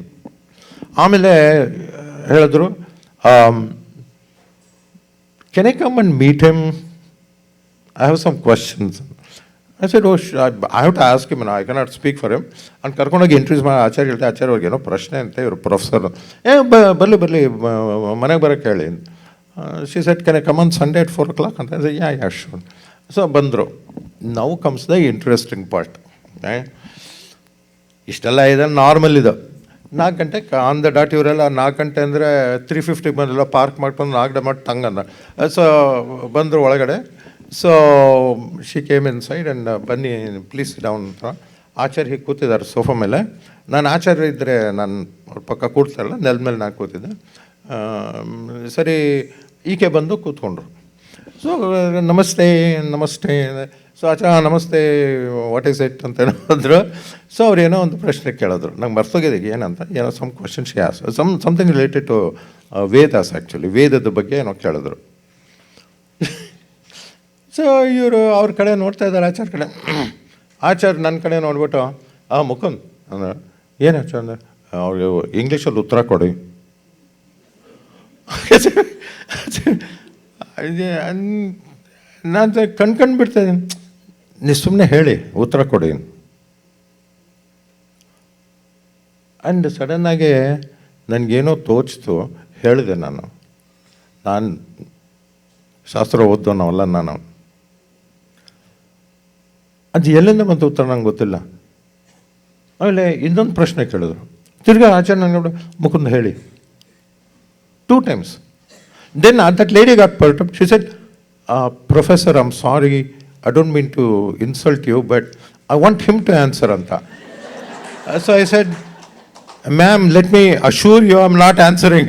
ಆಮೇಲೆ ಹೇಳಿದ್ರು, can I come and meet him? I have some questions. I said, I have to ask him, I cannot speak for him. ಅವ್ನು ಕರ್ಕೊಂಡೋಗಿ introduce ಮಾಡಿ ಆಚಾರ್ಯ ಹೇಳ್ತೆ, ಆಚಾರ್ಯ ಅವ್ರಿಗೆ ಏನೋ ಪ್ರಶ್ನೆ ಅಂತ, ಇವರು ಪ್ರೊಫೆಸರ್, ಬರಲಿ ಮನೆಗೆ ಬರೋಕ್ಕೆ ಹೇಳಿ. She said, can I come on Sunday at 4 o'clock? And I said, yeah, sure. So, ಬಂದರು. Now comes the interesting part. ಇಷ್ಟೆಲ್ಲ ಇದೆ, ನಾರ್ಮಲ್ ಇದು. 4 ಗಂಟೆ ಆನ್ ದ ಡಾಟ್. ಇವರೆಲ್ಲ 4 ಗಂಟೆ ಅಂದರೆ 3:50 ಬಂದಿಲ್ಲ, ಪಾರ್ಕ್ ಮಾಡ್ಕೊಂಡು 4 ಮಾಡಿ ಟಂಗಂದ. ಸೊ ಬಂದರು ಒಳಗಡೆ. So she came in side and ಬನ್ನಿ ಪ್ಲೀಸ್ ಡೌನ್ ಅಂತ. ಆಚಾರ್ಯ ಹೀಗೆ ಕೂತಿದ್ದಾರೆ ಸೋಫಾ ಮೇಲೆ. ನಾನು ಆಚಾರ್ಯ ಇದ್ದರೆ ನಾನು ಅವ್ರ ಪಕ್ಕ ಕೂಡ್ತಾರಲ್ಲ, ನೆಲದ ಮೇಲೆ ನಾನು ಕೂತಿದ್ದೆ. ಸರಿ, ಈಕೆ ಬಂದು ಕೂತ್ಕೊಂಡ್ರು. ಸೊ ನಮಸ್ತೆ. ಸೊ ಆಚಾರ್ಯ ನಮಸ್ತೆ, ವಾಟ್ ಈಸ್ ಇಟ್ ಅಂತ ಹೇಳಿದ್ರು. ಸೊ ಅವ್ರು ಏನೋ ಒಂದು ಪ್ರಶ್ನೆ ಕೇಳಿದ್ರು, ನಂಗೆ ಮರ್ತೋಗಿದೆ ಏನಂತ. ಏನೋ ಸಮ್ ಕ್ವಶನ್ ಶಿ ಆಸ್, something related to Vedas, actually ವೇದದ ಬಗ್ಗೆ ಏನೋ ಕೇಳಿದ್ರು. ಸೊ ಇವರು ಅವ್ರ ಕಡೆ ನೋಡ್ತಾ ಇದ್ದಾರೆ, ಆಚಾರ್ಯ ಕಡೆ. ಆಚಾರ್ಯ ನನ್ನ ಕಡೆ ನೋಡ್ಬಿಟ್ಟು, ಮುಕುಂದ್ ಅಂದ್ರೆ ಏನು ಆಚಾರ್ಯ ಅಂದ್ರೆ, ಅವ್ರಿಗೆ ಇಂಗ್ಲೀಷಲ್ಲಿ ಉತ್ತರ ಕೊಡಿ. ನಾನು ಕಣ್ಕಂಡು ಬಿಡ್ತಾಯಿದ್ದೀನಿ, ನೀವು ಸುಮ್ಮನೆ ಹೇಳಿ ಉತ್ತರ ಕೊಡಿ. ಆ್ಯಂಡ್ ಸಡನ್ನಾಗಿ ನನಗೇನೋ ತೋಚಿತು, ಹೇಳಿದೆ ನಾನು ಶಾಸ್ತ್ರ ಓದೋನವಲ್ಲ ನಾನು. ಅದು ಎಲ್ಲಿಂದ ಬಂತು ಉತ್ತರ ನಂಗೆ ಗೊತ್ತಿಲ್ಲ. ಆಮೇಲೆ ಇನ್ನೊಂದು ಪ್ರಶ್ನೆ ಕೇಳಿದ್ರು. ತಿರ್ಗಾ ಆಚಾರ್ಯ ನನಗೆ, ಮುಕುಂದ್ ಹೇಳಿ 2 times. Then that lady got perturbed. She said, Professor, I'm sorry, I don't mean to insult you, but I want him to answer anta. So I said, ma'am, let me assure you I'm not answering.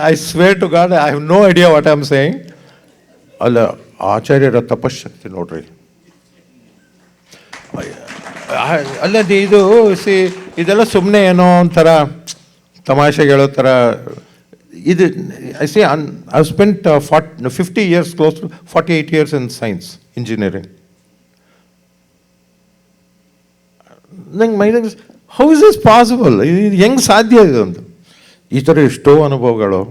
I swear to God, I have no idea what I'm saying. ಅಲ್ಲ, ಆಚಾರ್ಯರ ತಪಶಕ್ತಿ ನೋಡ್ರಿ. ಅಲ್ಲ, ಇದು ಇದೆಲ್ಲ ಸುಮ್ಮನೆ ಏನೋ ಒಂಥರ ತಮಾಷೆಗೆ ಹೇಳೋ ಥರ ಇದು. I see I spent 50 years, close to 48 years in science, engineering. ನಂಗೆ mind, how is this possible? ಇದು ಹೆಂಗೆ ಸಾಧ್ಯ ಇದೆ ಅಂತ. ಈ ಥರ ಎಷ್ಟೋ ಅನುಭವಗಳು.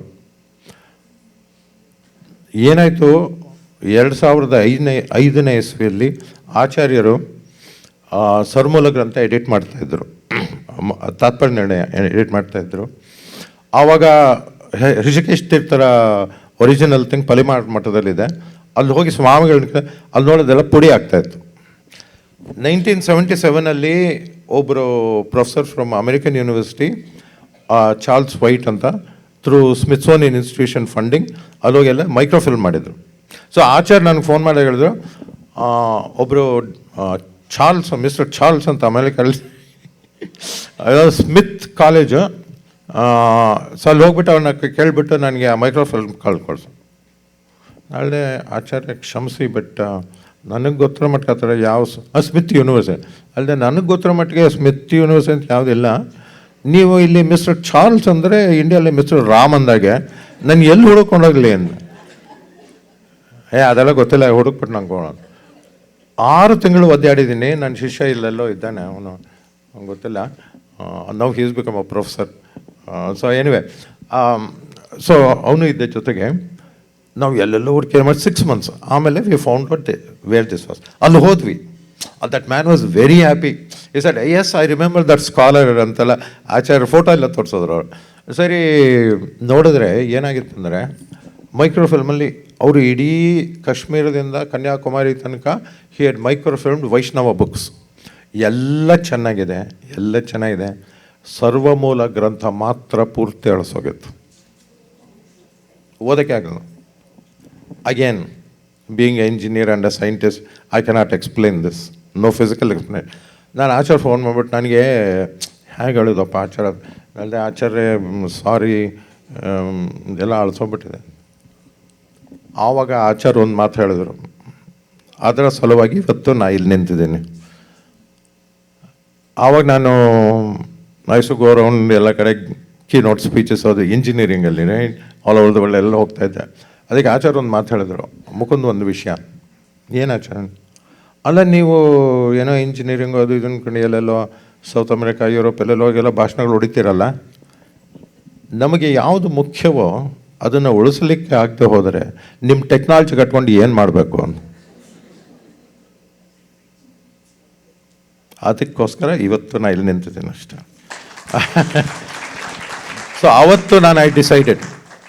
ಏನಾಯಿತು, 2005ನೇ ಇಸ್ವಿಯಲ್ಲಿ ಆಚಾರ್ಯರು ಸರ್ಮೂಲ ಗ್ರಂಥ ಎಡಿಟ್ ಮಾಡ್ತಾಯಿದ್ರು, ತಾತ್ಪರ್ಯ ನಿರ್ಣಯ ಎಡಿಟ್ ಮಾಡ್ತಾಯಿದ್ರು. ಆವಾಗ ಋಷಿಕೇಶ್ ತೀರ್ಥರ ಒರಿಜಿನಲ್ ಥಿಂಗ್ ಪಲಿಮಾಡ್ ಮಠದಲ್ಲಿದೆ. ಅಲ್ಲಿ ಹೋಗಿ ಸ್ವಾಮಿಗಳನ್ನ ಅಲ್ಲಿ ನೋಡೋದೆಲ್ಲ ಪುಡಿ ಆಗ್ತಾಯಿತ್ತು. 1977 ಒಬ್ಬರು professor from American university, Charles white ಅಂತ, ಥ್ರೂ ಸ್ಮಿತ್ಸೋನಿಯನ್ ಇನ್ಸ್ಟಿಟ್ಯೂಷನ್ ಫಂಡಿಂಗ್ ಅಲ್ಲಿ ಹೋಗೆಲ್ಲ ಮೈಕ್ರೋಫಿಲ್ಮ್ ಮಾಡಿದರು. ಸೊ ಆಚಾರ್ಯ ನನಗೆ ಫೋನ್ ಮಾಡಿ ಹೇಳಿದ್ರು, ಒಬ್ಬರು ಮಿಸ್ಟರ್ ಚಾರ್ಲ್ಸ್ ಅಂತ ಅಮೆರಿಕಲ್ಲಿ ಸ್ಮಿತ್ ಕಾಲೇಜು ಸೊ ಅಲ್ಲಿ ಹೋಗ್ಬಿಟ್ಟು ಅವನ್ನ ಕೇಳಿಬಿಟ್ಟು ನನಗೆ ಆ ಮೈಕ್ರೋಫಿಲ್ಮ್ ಕಳ್ಸು. ನಾಳೆ ಆಚಾರ್ಯ ಕ್ಷಮಿಸಿ, ಬಟ್ ನನಗೆ ಗೊತ್ತಿರೋ ಮಟ್ಟಿಗೆ ಆ ಥರ ಯಾವ ಸ್ಮಿತ್ ಯೂನಿವರ್ಸಿಟಿ ಅಲ್ಲದೆ ನನಗೆ ಗೊತ್ತಿರೋ ಮಟ್ಟಿಗೆ ಸ್ಮಿತ್ ಯೂನಿವರ್ಸಿಟಿ ಅಂತ ಯಾವುದಿಲ್ಲ. ನೀವು ಇಲ್ಲಿ ಮಿಸ್ಟರ್ ಚಾರ್ಲ್ಸ್ ಅಂದರೆ ಇಂಡಿಯಲ್ಲಿ ಮಿಸ್ಟರ್ ರಾಮ್ ಅಂದಾಗೆ ನಾನು ಎಲ್ಲಿ ಹುಡುಕೊಂಡೋಗ್ಲಿ ಅಂದ. ಅದೆಲ್ಲ ಗೊತ್ತಿಲ್ಲ, ಹುಡುಕ್ಬಿಟ್ಟು ನಂಗೆ 6 ತಿಂಗಳು ಒದ್ದಾಡಿದ್ದೀನಿ. ನನ್ನ ಶಿಷ್ಯ ಇಲ್ಲೆಲ್ಲೋ ಇದ್ದಾನೆ, ಅವನು ಗೊತ್ತಿಲ್ಲ. Now he's become a professor. So anyway, so ಅವನು ಇದ್ದ ಜೊತೆಗೆ ನಾವು ಎಲ್ಲೆಲ್ಲೋ ಹುಡುಕಿ ಮಾಡಿ 6 months ಆಮೇಲೆ we found out where this was. ಅಲ್ಲಿ ಹೋದ್ವಿ. That man was very happy. He said yes I remember that scholar ಅಂತೆಲ್ಲ ಆಚಾರ್ಯ ಫೋಟೋ ಎಲ್ಲ ತೋರಿಸಿದ್ರು ಅವರು. ಸರಿ ನೋಡಿದ್ರೆ ಏನಾಗಿತ್ತು ಅಂದರೆ, ಮೈಕ್ರೋಫಿಲ್ಮಲ್ಲಿ ಅವರು ಇಡೀ ಕಾಶ್ಮೀರದಿಂದ ಕನ್ಯಾಕುಮಾರಿ ತನಕ ಹಿ ಹ್ಯಾಡ್ ಮೈಕ್ರೋಫಿಲ್ಮ್ಡ್ ವೈಷ್ಣವ ಬುಕ್ಸ್. ಎಲ್ಲ ಚೆನ್ನಾಗಿದೆ, ಎಲ್ಲ ಚೆನ್ನಾಗಿದೆ. ಸರ್ವಮೂಲ ಗ್ರಂಥ ಮಾತ್ರ ಪೂರ್ತಿ ಅಳಿಸೋಗಿತ್ತು, ಓದೋಕ್ಕೆ ಆಗಲ್ಲ. Again, being a engineer and a scientist, I cannot explain this, no physical explain. ನಾನು ಆಚಾರ್ಯ ಫೋನ್ ಮಾಡಿಬಿಟ್ಟು ನನಗೆ ಹೇಗೆ ಹೇಳೋದಪ್ಪ ಆಚಾರ್ಯ ಅಲ್ಲದೆ, ಆಚಾರ್ಯ ಸಾರಿ ಎಲ್ಲ ಅಳಿಸೋಗ್ಬಿಟ್ಟಿದೆ. ಆವಾಗ ಆಚಾರ್ಯ ಒಂದು ಮಾತು ಹೇಳಿದ್ರು, ಅದರ ಸಲುವಾಗಿ ಇವತ್ತು ನಾನು ಇಲ್ಲಿ ನಿಂತಿದ್ದೀನಿ. ಆವಾಗ ನಾನು ಮೈಸೂರು ಗೋ ರೌಂಡ್ ಎಲ್ಲ ಕಡೆ ಕೀ ನೋಟ್ ಸ್ಪೀಚಸ್ ಅದು ಇಂಜಿನಿಯರಿಂಗಲ್ಲಿ ಆಲ್ ಓವರ್ ದ ವರ್ಲ್ಡ್ ಎಲ್ಲ ಹೋಗ್ತಾಯಿದ್ದೆ. ಅದಕ್ಕೆ ಆಚಾರ್ಯ ಒಂದು ಮಾತು ಹೇಳಿದ್ರು, ಮುಕುಂದ್ ಒಂದು ವಿಷಯ. ಏನು ಆಚಾರ್ಯ? ಅಲ್ಲ, ನೀವು ಏನೋ ಇಂಜಿನಿಯರಿಂಗು ಅದು ಇದನ್ನು ಕಡೆ ಎಲ್ಲೆಲ್ಲೋ ಸೌತ್ ಅಮೆರಿಕಾ, ಯುರೋಪ್ ಎಲ್ಲೆಲ್ಲೋ ಹೋಗೆಲ್ಲ ಭಾಷಣಗಳು ಹೊಡಿತೀರಲ್ಲ, ನಮಗೆ ಯಾವುದು ಮುಖ್ಯವೋ ಅದನ್ನು ಉಳಿಸ್ಲಿಕ್ಕೆ ಆಗದೆ ಹೋದರೆ ನಿಮ್ಮ ಟೆಕ್ನಾಲಜಿ ಕಟ್ಕೊಂಡು ಏನು ಮಾಡಬೇಕು ಅಂತ. ಅದಕ್ಕೋಸ್ಕರ ಇವತ್ತು ನಾನು ಇಲ್ಲಿ ನಿಂತಿದ್ದೀನಿ ಅಷ್ಟೇ. ಸೊ ಆವತ್ತು ನಾನು I decided,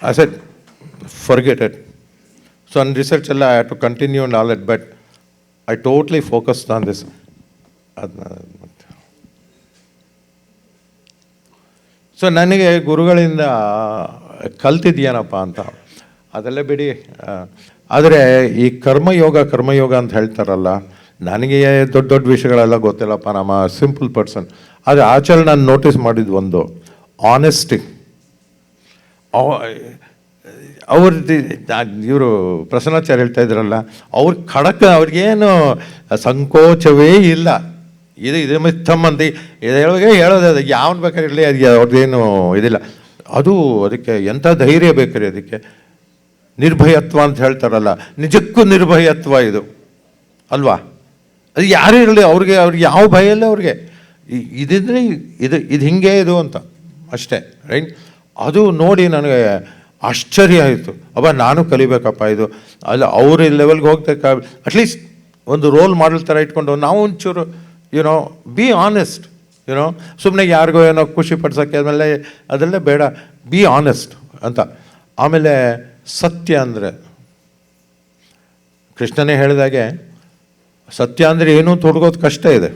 I said forget it. So ನನ್ನ ರಿಸರ್ಚ್ ಎಲ್ಲ I have to continue and all it, but I totally focused on this. So ನನಗೆ ಗುರುಗಳಿಂದ ಕಲ್ತಿದ್ಯೇನಪ್ಪ ಅಂತ ಅದೆಲ್ಲ ಬಿಡಿ. ಆದರೆ ಈ ಕರ್ಮಯೋಗ ಅಂತ ಹೇಳ್ತಾರಲ್ಲ, ನನಗೆ ದೊಡ್ಡ ದೊಡ್ಡ ವಿಷಯಗಳೆಲ್ಲ ಗೊತ್ತಿಲ್ಲಪ್ಪ, ನಮ್ಮ ಸಿಂಪಲ್ ಪರ್ಸನ್. ಆದರೆ ಆಚಾರ್ಯ ನಾನು ನೋಟಿಸ್ ಮಾಡಿದ್ದು ಒಂದು ಆನೆಸ್ಟಿ. ಅವ್ರದ್ದು ಇವರು ಪ್ರಸನ್ನಾಚಾರ್ಯ ಹೇಳ್ತಾ ಇದ್ರಲ್ಲ, ಅವ್ರ ಖಡಕ್, ಅವ್ರಿಗೇನು ಸಂಕೋಚವೇ ಇಲ್ಲ. ಇದು ಮಿಥಮ್ಮಂದಿ ಇದು ಹೇಳೋದು ಅದಕ್ಕೆ ಯಾವನು ಬೇಕಾಗಿರಲಿ, ಅದಕ್ಕೆ ಅವ್ರದ್ದೇನು ಇದಿಲ್ಲ. ಅದು ಅದಕ್ಕೆ ಎಂಥ ಧೈರ್ಯ ಬೇಕಾರಿ, ಅದಕ್ಕೆ ನಿರ್ಭಯತ್ವ ಅಂತ ಹೇಳ್ತಾರಲ್ಲ, ನಿಜಕ್ಕೂ ನಿರ್ಭಯತ್ವ ಇದು ಅಲ್ವಾ? ಅದು ಯಾರೇ ಇರಲಿ ಅವ್ರಿಗೆ ಯಾವ ಭಯ ಇಲ್ಲ ಅವ್ರಿಗೆ. ಇದಿದ್ರೆ ಇದು ಹಿಂಗೆ ಇದು ಅಂತ ಅಷ್ಟೇ, ರೈಟ್? ಅದು ನೋಡಿ ನನಗೆ ಆಶ್ಚರ್ಯ ಆಯಿತು. ನಾನು ಕಲಿಬೇಕಪ್ಪ ಇದು. ಅಲ್ಲ, ಅವ್ರ ಲೆವೆಲ್ಗೆ ಹೋಗ್ತಕ್ಕ ಅಟ್ಲೀಸ್ಟ್ ಒಂದು ರೋಲ್ ಮಾಡಲ್ ಥರ ಇಟ್ಕೊಂಡು ನಾವು ಒಂಚೂರು ಯುನೋ ಬಿ ಆನೆಸ್ಟ್, ಯುನೋ ಸುಮ್ಮನೆ ಯಾರಿಗೋ ಏನೋ ಖುಷಿ ಪಡ್ಸೋಕ್ಕೆ ಆಮೇಲೆ ಅದೆಲ್ಲ ಬೇಡ, ಬಿ ಆನೆಸ್ಟ್ ಅಂತ. ಆಮೇಲೆ ಸತ್ಯ ಅಂದರೆ ಕೃಷ್ಣನೇ ಹೇಳಿದಾಗೆ, ಸತ್ಯ ಅಂದರೆ ಏನೂ ತೊಡಗೋದು ಕಷ್ಟ ಇದೆ.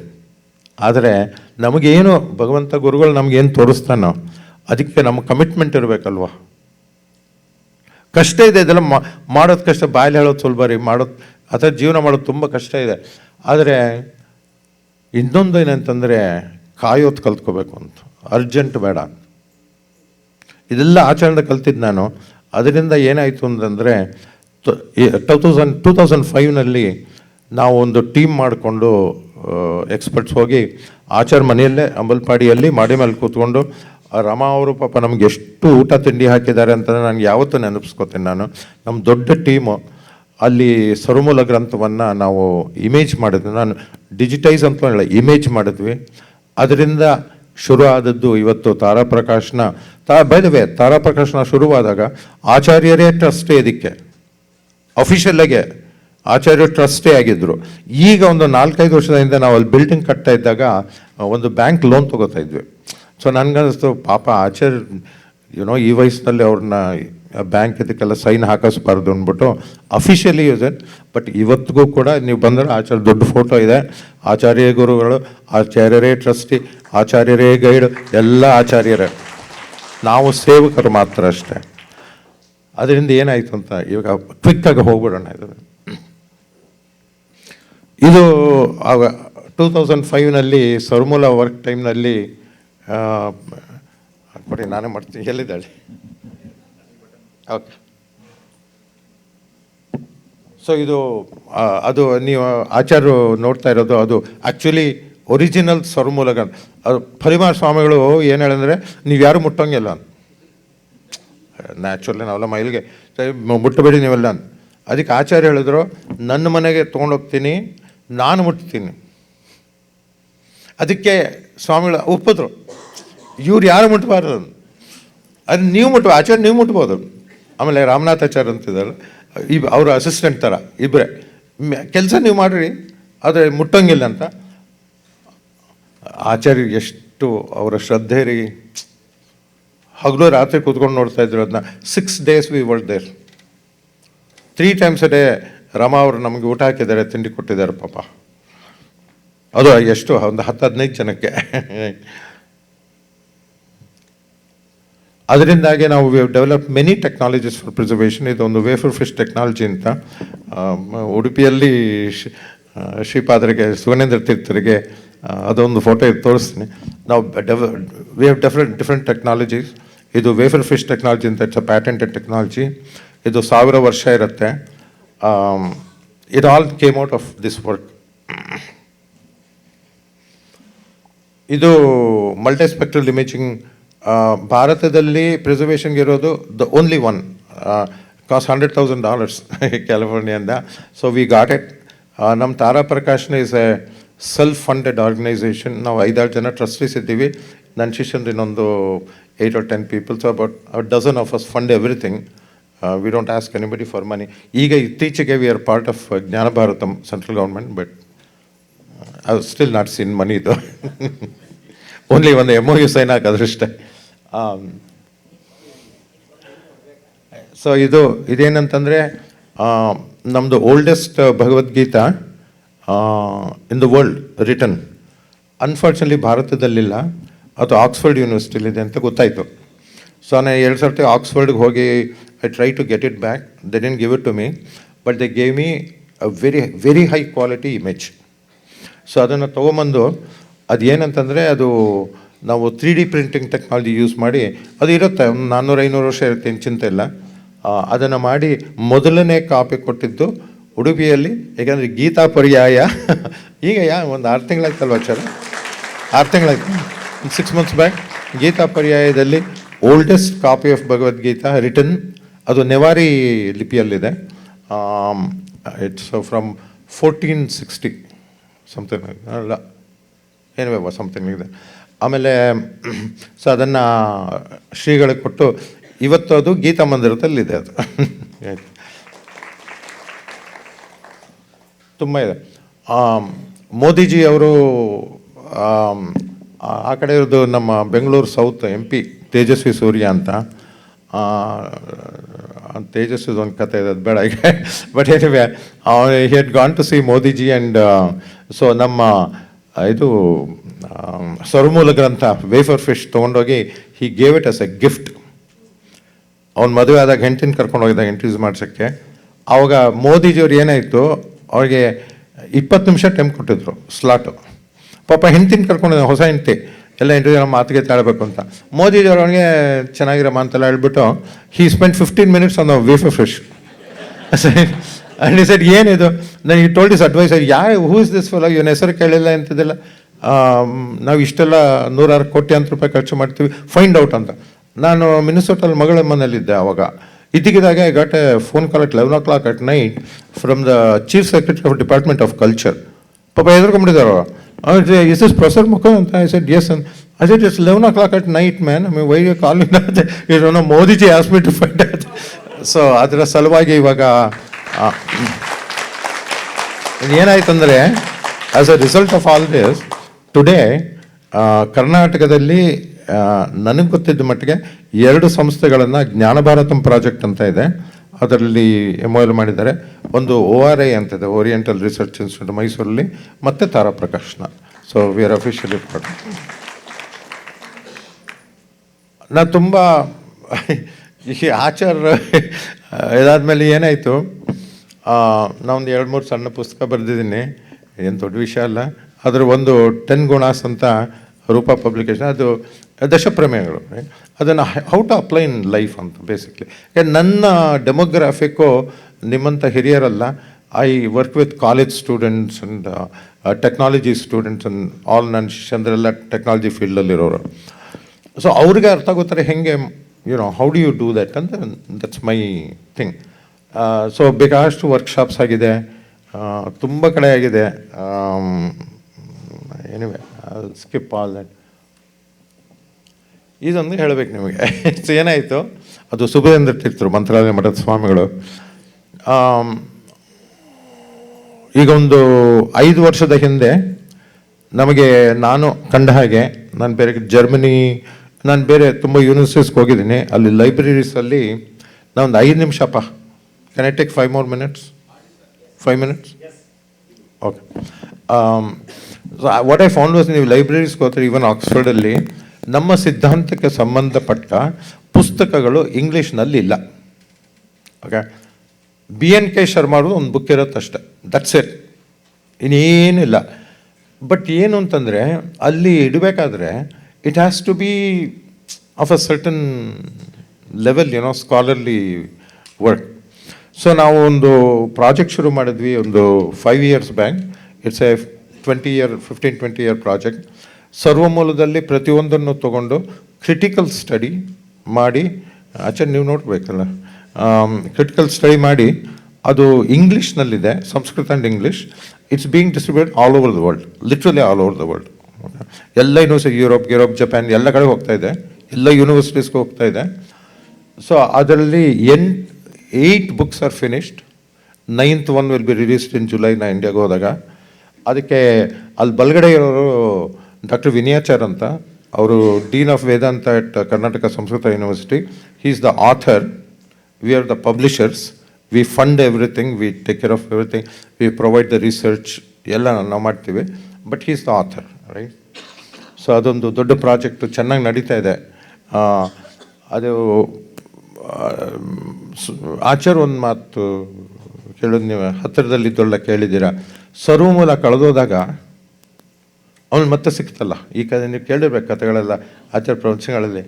ಆದರೆ ನಮಗೇನು ಭಗವಂತ ಗುರುಗಳು ನಮಗೇನು ತೋರಿಸ್ತಾನೋ ಅದಕ್ಕೆ ನಮ್ಮ ಕಮಿಟ್ಮೆಂಟ್ ಇರಬೇಕಲ್ವ. ಕಷ್ಟ ಇದೆ, ಇದೆಲ್ಲ ಮಾಡೋದು ಕಷ್ಟ, ಬಾಯಲ್ಲಿ ಹೇಳೋದು ಸುಲಭ ರೀ, ಮಾಡೋದು ಅಥವಾ ಜೀವನ ಮಾಡೋದು ತುಂಬ ಕಷ್ಟ ಇದೆ. ಆದರೆ ಇನ್ನೊಂದು ಏನಂತಂದರೆ ಕಾಯೋದು ಕಲ್ತ್ಕೋಬೇಕು ಅಂತ, ಅರ್ಜೆಂಟ್ ಬೇಡ. ಇದೆಲ್ಲ ಆಚರಣೆ ಕಲ್ತಿದ್ದು ನಾನು. ಅದರಿಂದ ಏನಾಯಿತು ಅಂತಂದರೆ 2005 ನಾವು ಒಂದು ಟೀಮ್ ಮಾಡಿಕೊಂಡು ಎಕ್ಸ್ಪರ್ಟ್ಸ್ ಹೋಗಿ ಆಚಾರ್ಯ ಮನೆಯಲ್ಲೇ ಅಂಬಲ್ಪಾಡಿಯಲ್ಲಿ ಮಾಡಿ ಮೇಲೆ ಕೂತ್ಕೊಂಡು, ರಮಾ ಅವರು ಪಾಪ ನಮ್ಗೆ ಎಷ್ಟು ಊಟ ತಿಂಡಿ ಹಾಕಿದ್ದಾರೆ ಅಂತ ನನಗೆ ಯಾವತ್ತೂ ನೆನಪಿಸ್ಕೋತೀನಿ ನಾನು. ನಮ್ಮ ದೊಡ್ಡ ಟೀಮು ಅಲ್ಲಿ ಸರ್ವಮೂಲ ಗ್ರಂಥವನ್ನು ನಾವು ಇಮೇಜ್ ಮಾಡಿದ್ವಿ. ನಾನು ಡಿಜಿಟೈಸ್ ಅಂತ ಹೇಳ ಇಮೇಜ್ ಮಾಡಿದ್ವಿ. ಅದರಿಂದ ಶುರು ಆದದ್ದು ಇವತ್ತು ತಾರಾಪ್ರಕಾಶ್ನ ತಾರಾಪ್ರಕಾಶ್ನ ಶುರುವಾದಾಗ ಆಚಾರ್ಯರೇ ಟ್ರಸ್ಟೇ, ಇದಕ್ಕೆ ಅಫಿಷಿಯಲ್ಲಾಗೆ ಆಚಾರ್ಯ ಟ್ರಸ್ಟೇ ಆಗಿದ್ದರು. ಈಗ ಒಂದು 4-5 ವರ್ಷದಿಂದ ನಾವು ಅಲ್ಲಿ ಬಿಲ್ಡಿಂಗ್ ಕಟ್ತಾ ಇದ್ದಾಗ ಒಂದು ಬ್ಯಾಂಕ್ ಲೋನ್ ತೊಗೋತಾ ಇದ್ವಿ. ಸೊ ನನಗನ್ನಿಸ್ತು, ಪಾಪ ಆಚಾರ್ಯ ಈ ವಯಸ್ಸಿನಲ್ಲಿ ಅವ್ರನ್ನ ಬ್ಯಾಂಕ್ ಇದಕ್ಕೆಲ್ಲ ಸೈನ್ ಹಾಕಿಸ್ಬಾರ್ದು ಅಂದ್ಬಿಟ್ಟು ಅಫಿಷಿಯಲಿ ಯೂಸ್ ಇಟ್. ಬಟ್ ಇವತ್ತಿಗೂ ಕೂಡ ನೀವು ಬಂದರೆ ಆಚಾರ್ಯ ದೊಡ್ಡ ಫೋಟೋ ಇದೆ. ಆಚಾರ್ಯ ಗುರುಗಳು, ಆಚಾರ್ಯರೇ ಟ್ರಸ್ಟಿ, ಆಚಾರ್ಯರೇ ಗೈಡ್, ಎಲ್ಲ ಆಚಾರ್ಯರೇ, ನಾವು ಸೇವಕರು ಮಾತ್ರ ಅಷ್ಟೇ. ಅದರಿಂದ ಏನಾಯಿತು ಅಂತ ಇವಾಗ ಕ್ವಿಕ್ಕಾಗಿ ಹೋಗ್ಬಿಡೋಣ. ಇದು 2005 ಸರ್ವಮೂಲ ವರ್ಕ್ ಟೈಮ್ನಲ್ಲಿ ಕೊಡಿ, ನಾನೇ ಮಾಡ್ತೀನಿ. ಎಲ್ಲಿದ್ದಾಳೆ? ಓಕೆ. ಸೊ ಇದು ಅದು ನೀವು ಆಚಾರ್ಯರು ನೋಡ್ತಾ ಇರೋದು, ಅದು ಆ್ಯಕ್ಚುಲಿ ಒರಿಜಿನಲ್ ಸ್ವರಮೂಲಕ. ಅದು ಪರಿಮಾರ ಸ್ವಾಮಿಗಳು ಏನು ಹೇಳಿದ್ರೆ, ನೀವು ಯಾರು ಮುಟ್ಟೋಂಗಿಲ್ಲ ಅಂತ. ನ್ಯಾಚುರಲಿ ನಾವೆಲ್ಲ ಮೈಲಿಗೆ ಮುಟ್ಟಬೇಡಿ ನೀವೆಲ್ಲ ಅಂತ. ಅದಕ್ಕೆ ಆಚಾರ್ಯ ಹೇಳಿದ್ರು, ನನ್ನ ಮನೆಗೆ ತೊಗೊಂಡೋಗ್ತೀನಿ, ನಾನು ಮುಟ್ತೀನಿ. ಅದಕ್ಕೆ ಸ್ವಾಮಿಗಳು ಒಪ್ಪಿದ್ರು, ಇವ್ರು ಯಾರು ಮುಟ್ಟಬಾರ್ದು, ಅದು ನೀವು ಆಚಾರ್ಯ ನೀವು ಮುಟ್ಬೋದು. ಆಮೇಲೆ ರಾಮನಾಥಾಚಾರ್ಯ ಅಂತಿದ್ದಾರೆ, ಅವರ ಅಸಿಸ್ಟೆಂಟ್ ಥರ ಇಬ್ಬರೇ, ಕೆಲಸ ನೀವು ಮಾಡಿರಿ, ಆದರೆ ಮುಟ್ಟಂಗಿಲ್ಲ ಅಂತ. ಆಚಾರ್ಯ ಎಷ್ಟು ಅವರ ಶ್ರದ್ಧೆ ರೀ, ಹಗಲು ರಾತ್ರಿ ಕೂತ್ಕೊಂಡು ನೋಡ್ತಾ ಇದ್ರು ಅದನ್ನ. 6 days we worked there. 3 times a day Rama ಅವರು ನಮಗೆ ಊಟ ಹಾಕಿದ್ದಾರೆ, ತಿಂಡಿ ಕೊಟ್ಟಿದ್ದಾರೆ ಪಾಪ. ಅದು ಎಷ್ಟು, ಒಂದು 10-15 ಜನಕ್ಕೆ. ಅದರಿಂದಾಗಿ ನಾವು develop many technologies for preservation. ಇದೊಂದು ವೇಫರ್ ಫಿಶ್ ಟೆಕ್ನಾಲಜಿ ಅಂತ ಉಡುಪಿಯಲ್ಲಿ ಶ್ರೀಪಾದರಿಗೆ, ಸುಗಣೇಂದ್ರ ತೀರ್ಥರಿಗೆ ಅದೊಂದು ಫೋಟೋ ತೋರಿಸ್ತೀನಿ. ನಾವು ವಿ ಹ್ಯಾವ್ ಡಿಫ್ರೆಂಟ್ ಟೆಕ್ನಾಲಜೀಸ್. ಇದು ವೇಫರ್ ಫಿಶ್ ಟೆಕ್ನಾಲಜಿ ಅಂತ, ಇಟ್ಸ್ ಅ ಪ್ಯಾಟೆಂಟೆಡ್ ಟೆಕ್ನಾಲಜಿ. ಇದು 1000 ವರ್ಷ ಇರುತ್ತೆ. It all came out of this work. ಇದು ಮಲ್ಟಿಸ್ಪೆಕ್ಟ್ರಲ್ ಇಮೇಜಿಂಗ್ ಭಾರತದಲ್ಲಿ ಪ್ರಿಸರ್ವೇಷನ್ಗೆ ಇರೋದು ದ ಓನ್ಲಿ ಒನ್. ಕಾಸ್ಟ್ $100,000 ಕ್ಯಾಲಿಫೋರ್ನಿಯಿಂದ. So we got it. ನಮ್ಮ Tara Prakashana is a self funded organisation. ನಾವು 5-6 ಜನ ಟ್ರಸ್ಟೀಸ್ ಇದ್ದೀವಿ. ನನ್ನ ಶಿಷ್ಯಂದು ಇನ್ನೊಂದು 8 or 10 people. So about a dozen of us fund everything. We don't ask anybody for money. ಈಗ ಇತ್ತೀಚೆಗೆ we are part of Gyan Bharatam central government, but I have still not seen money. ಇದು only ಒಂದು MOU sign ಹಾಕೋದ್ರಷ್ಟೇ. So ಇದೇನಂತಂದರೆ, ನಮ್ಮದು oldest Bhagavad Gita in the world written. Unfortunately ಭಾರತದಲ್ಲಿಲ್ಲ, ಅದು Oxford ಯೂನಿವರ್ಸಿಟಿಲಿದೆ ಅಂತ ಗೊತ್ತಾಯಿತು. ಸೊ ನಾನು 2 ಸರ್ತಿ ಆಕ್ಸ್ಫರ್ಡ್ಗೆ ಹೋಗಿ I try to get it back. They didn't give it to me, but they gave me a very high quality image. So ಅದನ್ನು ತೊಗೊಂಬಂದು, ಅದು ಏನಂತಂದರೆ, ಅದು ನಾವು 3D ಪ್ರಿಂಟಿಂಗ್ ಟೆಕ್ನಾಲಜಿ ಯೂಸ್ ಮಾಡಿ, ಅದು ಇರುತ್ತೆ ಒಂದು 400-500 ವರ್ಷ ಇರುತ್ತೆ, ಏನು ಚಿಂತೆ ಇಲ್ಲ. ಅದನ್ನು ಮಾಡಿ ಮೊದಲನೇ ಕಾಪಿ ಕೊಟ್ಟಿದ್ದು ಉಡುಪಿಯಲ್ಲಿ. ಏಕೆಂದರೆ ಗೀತಾ ಪರ್ಯಾಯ ಈಗ ಒಂದು 6 ತಿಂಗಳಾಯ್ತಲ್ವ ಆಚಾರ, 6 ತಿಂಗಳಾಯ್ತು, 6 months ಬ್ಯಾಕ್. ಗೀತಾ ಪರ್ಯಾಯದಲ್ಲಿ oldest copy of Bhagavad Gita written. ಅದು ನೆವಾರಿ ಲಿಪಿಯಲ್ಲಿದೆ. ಇಟ್ಸ್ ಫ್ರಮ್ 1460 ಸಮಥಿಂಗ್, ಅಲ್ಲ ಏನುವೆ ಸಮಥಿಂಗ್ ಇದೆ. ಆಮೇಲೆ ಸೊ ಅದನ್ನು ಶ್ರೀಗಳಿಗೆ ಕೊಟ್ಟು, ಇವತ್ತು ಅದು ಗೀತಾ ಮಂದಿರದಲ್ಲಿದೆ. ಅದು ತುಂಬ ಇದೆ. ಮೋದಿಜಿ ಅವರು ಆ ಕಡೆ ಇರೋದು ನಮ್ಮ ಬೆಂಗಳೂರು ಸೌತ್ MP ತೇಜಸ್ವಿ ಸೂರ್ಯ ಅಂತ. ತೇಜಸ್ವಿದು ಒಂದು ಕತೆ ಇದೆ, ಅದು ಬೇಡ ಈಗ. But anyway, he had gone to see Modiji. And so ನಮ್ಮ ಇದು ಸ್ವರಮೂಲ ಗ್ರಂಥ ವೇಫರ್ ಫಿಶ್ ತೊಗೊಂಡೋಗಿ he gave it as a gift. ಅವ್ನು ಮದುವೆ ಆದಾಗ ಹೆಂಡತಿನ ಕರ್ಕೊಂಡು ಹೋಗಿದ್ದಾಗ ಇಂಟ್ರಡ್ಯೂಸ್ ಮಾಡ್ಸೋಕ್ಕೆ. ಆವಾಗ ಮೋದಿಜಿಯವ್ರು ಏನಾಯಿತು, ಅವ್ರಿಗೆ 20 ನಿಮಿಷ ಟೈಮ್ ಕೊಟ್ಟಿದ್ರು ಸ್ಲಾಟು. ಪಾಪ ಹೆಂಡತಿನ ಕರ್ಕೊಂಡು, ಹೊಸ ಹೆಂಡತಿ, ಎಲ್ಲ ಇಂಟರ್ವ್ಯೂ ಮಾತಿಗೆ ತಾಳಬೇಕು ಅಂತ. ಮೋದಿಜಿಯವ್ರು ಅವನಿಗೆ ಚೆನ್ನಾಗಿರಮ್ಮ ಅಂತೆಲ್ಲ ಹೇಳ್ಬಿಟ್ಟು he spend 15 minutes on the wafer fish. And he said, ಏನಿದು, ನನಗೆ told is advice, who is this fellow, ಇವನ ಹೆಸರು ಕೇಳಿಲ್ಲ ಅಂತಿದ್ದೆಲ್ಲ. ನಾವು ಇಷ್ಟೆಲ್ಲ 100 ಕೋಟ್ಯಾಂತರ ರೂಪಾಯಿ ಖರ್ಚು ಮಾಡ್ತೀವಿ, ಫೈಂಡ್ ಔಟ್ ಅಂತ. ನಾನು ಮಿನಿಸೋಟಲ್ಲಿ ಮಗಳ ಮನೇಲಿದ್ದೆ ಆವಾಗ. ಇದ್ದಕ್ಕಿದ್ದಾಗೆ I got A phone call at 11 o'clock at night from the chief secretary of department of culture. ಪಾಪ ಎದುರ್ಕೊಂಡ್ಬಿಟ್ಟಿದ್ದಾರೆ. ಇಸ್ ದಿಸ್ ಪ್ರೊಫೆಸರ್ ಮುಖಂಡ್ ಅಂತ. I said yes. And I said, it's 11 o'clock at night, man. I mean, why are you calling that? You don't know, Modiji asked me to find that. So ಅದರ ಸಲುವಾಗಿ ಇವಾಗ ಏನಾಯ್ತಂದರೆ, as a result of all this, today ಕರ್ನಾಟಕದಲ್ಲಿ ನನಗೆ ಗೊತ್ತಿದ್ದ ಮಟ್ಟಿಗೆ 2 ಸಂಸ್ಥೆಗಳನ್ನು ಜ್ಞಾನ ಭಾರತಂ ಪ್ರಾಜೆಕ್ಟ್ ಅಂತ ಇದೆ, ಅದರಲ್ಲಿ MOU ಮಾಡಿದ್ದಾರೆ. ಒಂದು ORI ಅಂತಿದೆ, ಓರಿಯೆಂಟಲ್ ರಿಸರ್ಚ್ ಇನ್ಸ್ಟಿಟ್ಯೂಟ್ ಮೈಸೂರಲ್ಲಿ, ಮತ್ತು ತಾರಾ ಪ್ರಕಾಶನ. So we are officially part. ನಾನು ತುಂಬ ಈ ಆಚಾರ್ಯ ಇದಾದಮೇಲೆ ಏನಾಯಿತು, ನಾವೊಂದು 2-3 ಸಣ್ಣ ಪುಸ್ತಕ ಬರೆದಿದ್ದೀನಿ, ಏನು ದೊಡ್ಡ ವಿಷಯ ಅಲ್ಲ. ಅದರ ಒಂದು 10 ಗುಣಾಸ್ ಅಂತ ರೂಪಾ ಪಬ್ಲಿಕೇಶನ್. ಅದು ದಶಪ್ರಮೇಯಗಳು, ಅದನ್ನು how to apply in life ಅಂತ ಬೇಸಿಕ್ಲಿ. ನನ್ನ ಡೆಮೋಗ್ರಾಫಿಕ್ಕು ನಿಮ್ಮಂಥ ಹಿರಿಯರಲ್ಲ. I work with college students and technology students and all ನನ್ನ ಶಿಷ್ಯಂದ್ರೆಲ್ಲ ಟೆಕ್ನಾಲಜಿ ಫೀಲ್ಡಲ್ಲಿರೋರು. ಸೊ ಅವ್ರಿಗೆ ಅರ್ಥ ಆಗೋತಾರೆ ಹೆಂಗೆ how do you do that ಅಂತ. That's my thing. ಸೊ ಬೇಕಾದಷ್ಟು ವರ್ಕ್ಶಾಪ್ಸ್ ಆಗಿದೆ, ತುಂಬ ಕಡೆ ಆಗಿದೆ. Anyway skip all that. ಇದೊಂದು ಹೇಳಬೇಕು ನಿಮಗೆ. ಏನಾಯಿತು, ಅದು ಸುಭೇಂದ್ರ ತೀರ್ಥರು, ಮಂತ್ರಾಲಯ ಮಠದ ಸ್ವಾಮಿಗಳು. ಈಗ ಒಂದು 5 ವರ್ಷದ ಹಿಂದೆ ನಮಗೆ, ನಾನು ಕಂಡ ಹಾಗೆ, ನಾನು ಬೇರೆ ಜರ್ಮನಿ, ನಾನು ಬೇರೆ ತುಂಬ ಯೂನಿವರ್ಸಿಟೀಸ್ಗೆ ಹೋಗಿದ್ದೀನಿ. ಅಲ್ಲಿ ಲೈಬ್ರರೀಸಲ್ಲಿ ನಾವೊಂದು 5 ನಿಮಿಷಪ್ಪ, can I take 5 more minutes? 5 minutes? Okay. What I found was, ನೀವು ಲೈಬ್ರರೀಸ್ಗೆ ಹೋದ್ರೆ ಈವನ್ ಆಕ್ಸ್ಫರ್ಡಲ್ಲಿ ನಮ್ಮ ಸಿದ್ಧಾಂತಕ್ಕೆ ಸಂಬಂಧಪಟ್ಟ ಪುಸ್ತಕಗಳು ಇಂಗ್ಲೀಷ್ನಲ್ಲಿ ಇಲ್ಲ. ಓಕೆ. BNK ಶರ್ಮಾರು ಒಂದು ಬುಕ್ ಇರುತ್ತಷ್ಟೆ, ದಟ್ಸ್ ಇಟ್, ಇನ್ನೇನಿಲ್ಲ. ಬಟ್ ಏನು ಅಂತಂದರೆ ಅಲ್ಲಿ ಇಡಬೇಕಾದ್ರೆ it has to be of a certain level, scholarly work. So ನಾವು ಒಂದು ಪ್ರಾಜೆಕ್ಟ್ ಶುರು ಮಾಡಿದ್ವಿ ಒಂದು 5 years back. It's a 15-20 year project. ಸರ್ವಮೂಲದಲ್ಲಿ ಪ್ರತಿಯೊಂದನ್ನು ತಗೊಂಡು ಕ್ರಿಟಿಕಲ್ ಸ್ಟಡಿ ಮಾಡಿ, ಆಚೆ ನೀವು ನೋಡಬೇಕಲ್ಲ, ಕ್ರಿಟಿಕಲ್ ಸ್ಟಡಿ ಮಾಡಿ ಅದು ಇಂಗ್ಲೀಷ್ನಲ್ಲಿದೆ, Sanskrit and English. It's being distributed all over the world, literally all over the world. ಎಲ್ಲ ಯೂನಿವರ್ಸಿಟಿ, ಯುರೋಪ್, ಜಪಾನ್ ಎಲ್ಲ ಕಡೆ ಹೋಗ್ತಾ ಇದೆ, ಎಲ್ಲ ಯೂನಿವರ್ಸಿಟೀಸ್ಗೆ ಹೋಗ್ತಾ ಇದೆ. ಸೊ ಅದರಲ್ಲಿ 8 books are finished. 9th one will be released in July. ನಾ ಇಂಡಿಯಾಗೆ ಹೋದಾಗ ಅದಕ್ಕೆ ಅಲ್ಲಿ ಬಲಗಡೆ ಇರೋರು ಡಾಕ್ಟರ್ ವಿನಯಾಚಾರ್ ಅಂತ, ಅವರು dean of Vedanta at Karnataka Sanskrit university. He is the author, we are the publishers, we fund everything, we take care of everything, we provide the research ಎಲ್ಲ ನಾವು ಮಾಡ್ತೀವಿ. But he is the author, right? So ಅದೊಂದು ದೊಡ್ಡ project ಚೆನ್ನಾಗಿ ನಡೀತಾ ಇದೆ. ಅದು ಆಚಾರ್ಯ ಒಂದು ಮಾತು ಕೇಳೋದು, ನೀವು ಹತ್ತಿರದಲ್ಲಿದ್ದೊಳ್ಳ ಕೇಳಿದ್ದೀರಾ, ಸರ್ವಮೂಲ ಕಳೆದೋದಾಗ ಅವನು ಮತ್ತೆ ಸಿಕ್ತಲ್ಲ. ಈ ಕಥೆ ನೀವು ಕೇಳಿರ್ಬೇಕು, ಕಥೆಗಳೆಲ್ಲ ಆಚಾರ್ಯ ಪ್ರವಚನಗಳಲ್ಲಿ.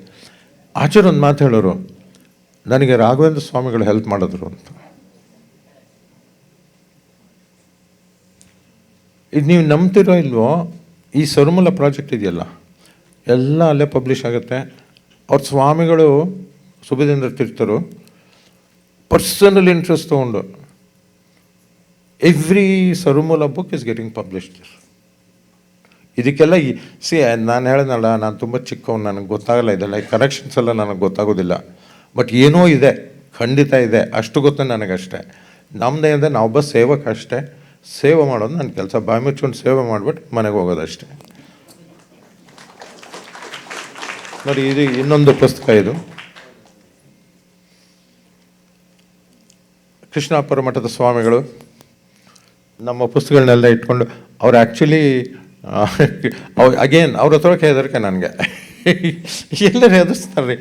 ಆಚಾರ್ಯ ಒಂದು ಮಾತು ಹೇಳೋರು, ನನಗೆ ರಾಘವೇಂದ್ರ ಸ್ವಾಮಿಗಳು ಹೆಲ್ಪ್ ಮಾಡಿದ್ರು ಅಂತ. ಇದು ನೀವು ನಂಬ್ತಿರೋ ಇಲ್ವೋ, ಈ ಸರ್ವಮೂಲ ಪ್ರಾಜೆಕ್ಟ್ ಇದೆಯಲ್ಲ ಎಲ್ಲ ಅಲ್ಲೇ ಪಬ್ಲಿಷ್ ಆಗುತ್ತೆ. ಅವ್ರ ಸ್ವಾಮಿಗಳು ಸುಭೇಂದ್ರ ತೀರ್ಥರು ಪರ್ಸನಲ್ ಇಂಟ್ರೆಸ್ಟ್ ತೊಗೊಂಡು every Sarvamoola book is getting published. ಇದಕ್ಕೆಲ್ಲ ನಾನು ಹೇಳಿದ್ನಲ್ಲ, ನಾನು ತುಂಬ ಚಿಕ್ಕವನು, ನನಗೆ ಗೊತ್ತಾಗಲ್ಲ ಇದೆಲ್ಲ, ಈ ಕರೆಕ್ಷನ್ಸ್ ಎಲ್ಲ ನನಗೆ ಗೊತ್ತಾಗೋದಿಲ್ಲ. ಬಟ್ ಏನೋ ಇದೆ, ಖಂಡಿತ ಇದೆ, ಅಷ್ಟು ಗೊತ್ತು ನನಗಷ್ಟೇ. ನಮ್ಮದೇ ಅಂದರೆ ನಾವೊಬ್ಬ ಸೇವಕ ಅಷ್ಟೇ. ಸೇವೆ ಮಾಡೋದು ನನ್ನ ಕೆಲಸ, ಬಾಯಿ ಮುಚ್ಕೊಂಡು ಸೇವೆ ಮಾಡಿಬಿಟ್ಟು ಮನೆಗೆ ಹೋಗೋದಷ್ಟೇ. ನೋಡಿ, ಇದು ಇನ್ನೊಂದು ಪುಸ್ತಕ. ಇದು ಕೃಷ್ಣಾಪುರ ಮಠದ ಸ್ವಾಮಿಗಳು ನಮ್ಮ ಪುಸ್ತಕಗಳನ್ನೆಲ್ಲ ಇಟ್ಕೊಂಡು, ಅವ್ರು ಆ್ಯಕ್ಚುಲಿ ಅಗೇನ್ ಅವ್ರ ಹತ್ರ ಹೆದರಿಕೆ ನನಗೆ. ಎಲ್ಲರೂ ಹೆದರ್ಸ್ತಾರೆ ರೀ,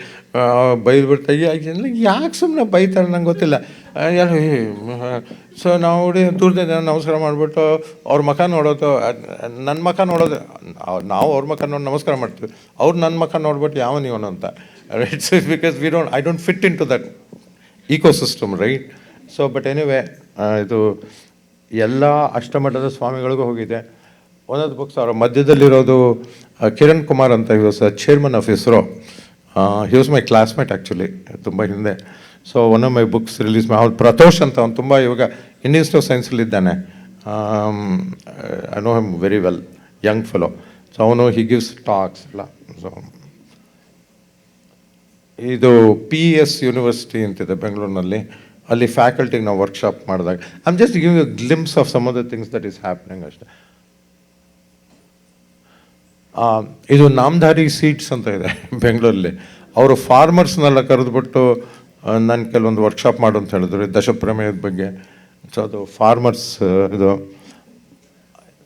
ಬೈದ್ಬಿಡ್ತಾರೆ. ಯಾಕೆ ಸುಮ್ಮನೆ ಬೈತಾರೆ ನಂಗೆ ಗೊತ್ತಿಲ್ಲ. ಯಾರು ಸೊ ನಾವು ದೂರದಿಂದ ನಮಸ್ಕಾರ ಮಾಡಿಬಿಟ್ಟು ಅವ್ರ ಮುಖ ನೋಡೋದು, ನನ್ನ ಮುಖ ನೋಡೋದು, ನಾವು ಅವ್ರ ಮುಖ ನೋಡಿ ನಮಸ್ಕಾರ ಮಾಡ್ತೀವಿ, ಅವ್ರು ನನ್ನ ಮುಖ ನೋಡ್ಬಿಟ್ಟು ಯಾವ ನೀವನು ಅಂತ, right? So because I don't fit in to that ecosystem, right? So but anyway, ಇದು ಎಲ್ಲ ಅಷ್ಟಮಠದ ಸ್ವಾಮಿಗಳಿಗೂ ಹೋಗಿದೆ. ಒಂದೊಂದು ಬುಕ್ಸ್ ಅವರ ಮಧ್ಯದಲ್ಲಿರೋದು ಕಿರಣ್ ಕುಮಾರ್ ಅಂತ, he was chairman of ISRO. He was my classmate actually, ತುಂಬ ಹಿಂದೆ. So one of my books release ಅವ್ನು ಪ್ರತೋಷ್ ಅಂತ, ಅವ್ನು ತುಂಬ ಇವಾಗ ಇಂಡಿಯನ್ ಇನ್ಸ್ಟಿಟ್ಯೂಟ್ ಆಫ್ ಸೈನ್ಸಲ್ಲಿದ್ದಾನೆ. I know him very well, young fellow. So ಅವನು ಹಿ ಗಿವ್ಸ್ ಟಾಕ್ಸ್ ಎಲ್ಲ. ಸೊ ಇದು PES ಯೂನಿವರ್ಸಿಟಿ ಅಂತಿದೆ ಬೆಂಗಳೂರಿನಲ್ಲಿ, ಅಲ್ಲಿ ಫ್ಯಾಕಲ್ಟಿಗೆ ನಾವು ವರ್ಕ್ಶಾಪ್ ಮಾಡಿದಾಗ I am just giving a glimpse of some of the things that is happening ಅಷ್ಟೇ. ಇದು ನಾಮಧಾರಿ ಸೀಟ್ಸ್ ಅಂತ ಇದೆ ಬೆಂಗಳೂರಲ್ಲಿ. ಅವರು ಫಾರ್ಮರ್ಸ್ನೆಲ್ಲ ಕರೆದುಬಿಟ್ಟು ನಾನು ಕೆಲವೊಂದು ವರ್ಕ್ಶಾಪ್ ಮಾಡು ಅಂತ ಹೇಳಿದ್ರು ದಶಪ್ರಮೇಯದ ಬಗ್ಗೆ. ಸೊ ಅದು ಫಾರ್ಮರ್ಸ್ ಇದು.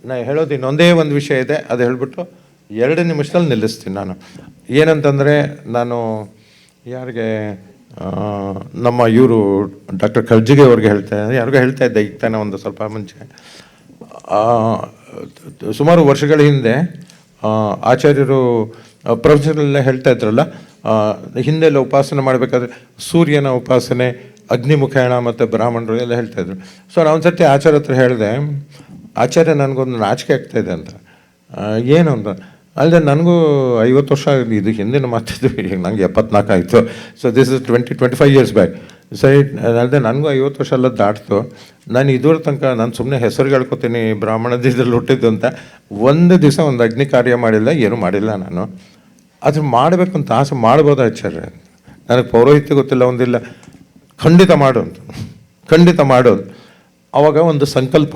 ನಾನು ಹೇಳೋದು ಇನ್ನೊಂದೇ ಒಂದು ವಿಷಯ ಇದೆ, ಅದು ಹೇಳಿಬಿಟ್ಟು 2 ನಿಮಿಷದಲ್ಲಿ ನಿಲ್ಲಿಸ್ತೀನಿ ನಾನು. ಏನಂತಂದರೆ, ನಾನು ಯಾರಿಗೆ ನಮ್ಮ ಇವರು ಡಾಕ್ಟರ್ ಖರ್ಜಿಗೆ ಅವ್ರಿಗೆ ಯಾರಿಗೂ ಹೇಳ್ತಾ ಇದ್ದೆ ಈಗ ತಾನೇ ಒಂದು ಸ್ವಲ್ಪ ಮುಂಚೆ. ಸುಮಾರು ವರ್ಷಗಳ ಹಿಂದೆ ಆಚಾರ್ಯರು ಪ್ರವಚನದಲ್ಲೇ ಹೇಳ್ತಾ ಇದ್ರಲ್ಲ, ಹಿಂದೆಲ್ಲ ಉಪಾಸನೆ ಮಾಡಬೇಕಾದ್ರೆ ಸೂರ್ಯನ ಉಪಾಸನೆ, ಅಗ್ನಿಮುಖೇಣ ಮತ್ತು ಬ್ರಾಹ್ಮಣರು ಎಲ್ಲ ಹೇಳ್ತಾಯಿದ್ರು. ಸೊ ನಾನು ಒಂದು ಸರ್ತಿ ಆಚಾರ್ಯ ಹತ್ರ ಹೇಳಿದೆ, ಆಚಾರ್ಯ ನನಗೊಂದು ನಾಚಿಕೆ ಆಗ್ತಾಯಿದೆ ಅಂತ. ಏನು ಅಂತ ಅಲ್ಲದೆ ನನಗೂ 50 ವರ್ಷ, ಇದು ಹಿಂದಿನ ಮಾತಿದ್ದು, ಈಗ ನನಗೆ 74 ಆಯಿತು. So this is 25 years back. ಸರಿ, ಅಲ್ಲದೆ ನನಗೂ 50 ವರ್ಷ ಎಲ್ಲ ದಾಟ್ತು. ನಾನು ಇದುವರ ತನಕ ನಾನು ಸುಮ್ಮನೆ ಹೆಸರು ಹೇಳ್ಕೊತೀನಿ ಬ್ರಾಹ್ಮಣ ದೇಶದಲ್ಲಿ ಹುಟ್ಟಿದ್ದು ಅಂತ. ಒಂದು ದಿವಸ ಒಂದು ಅಗ್ನಿ ಕಾರ್ಯ ಮಾಡಿಲ್ಲ, ಏನೂ ಮಾಡಿಲ್ಲ. ನಾನು ಅದು ಮಾಡಬೇಕು ಅಂತ ಆಸೆ, ಮಾಡ್ಬೋದು ಆಚಾರ್ಯ. ನನಗೆ ಪೌರೋಹಿತ್ಯ ಗೊತ್ತಿಲ್ಲ, ಒಂದಿಲ್ಲ. ಖಂಡಿತ ಮಾಡೋದು, ಖಂಡಿತ ಮಾಡೋದು. ಆವಾಗ ಒಂದು ಸಂಕಲ್ಪ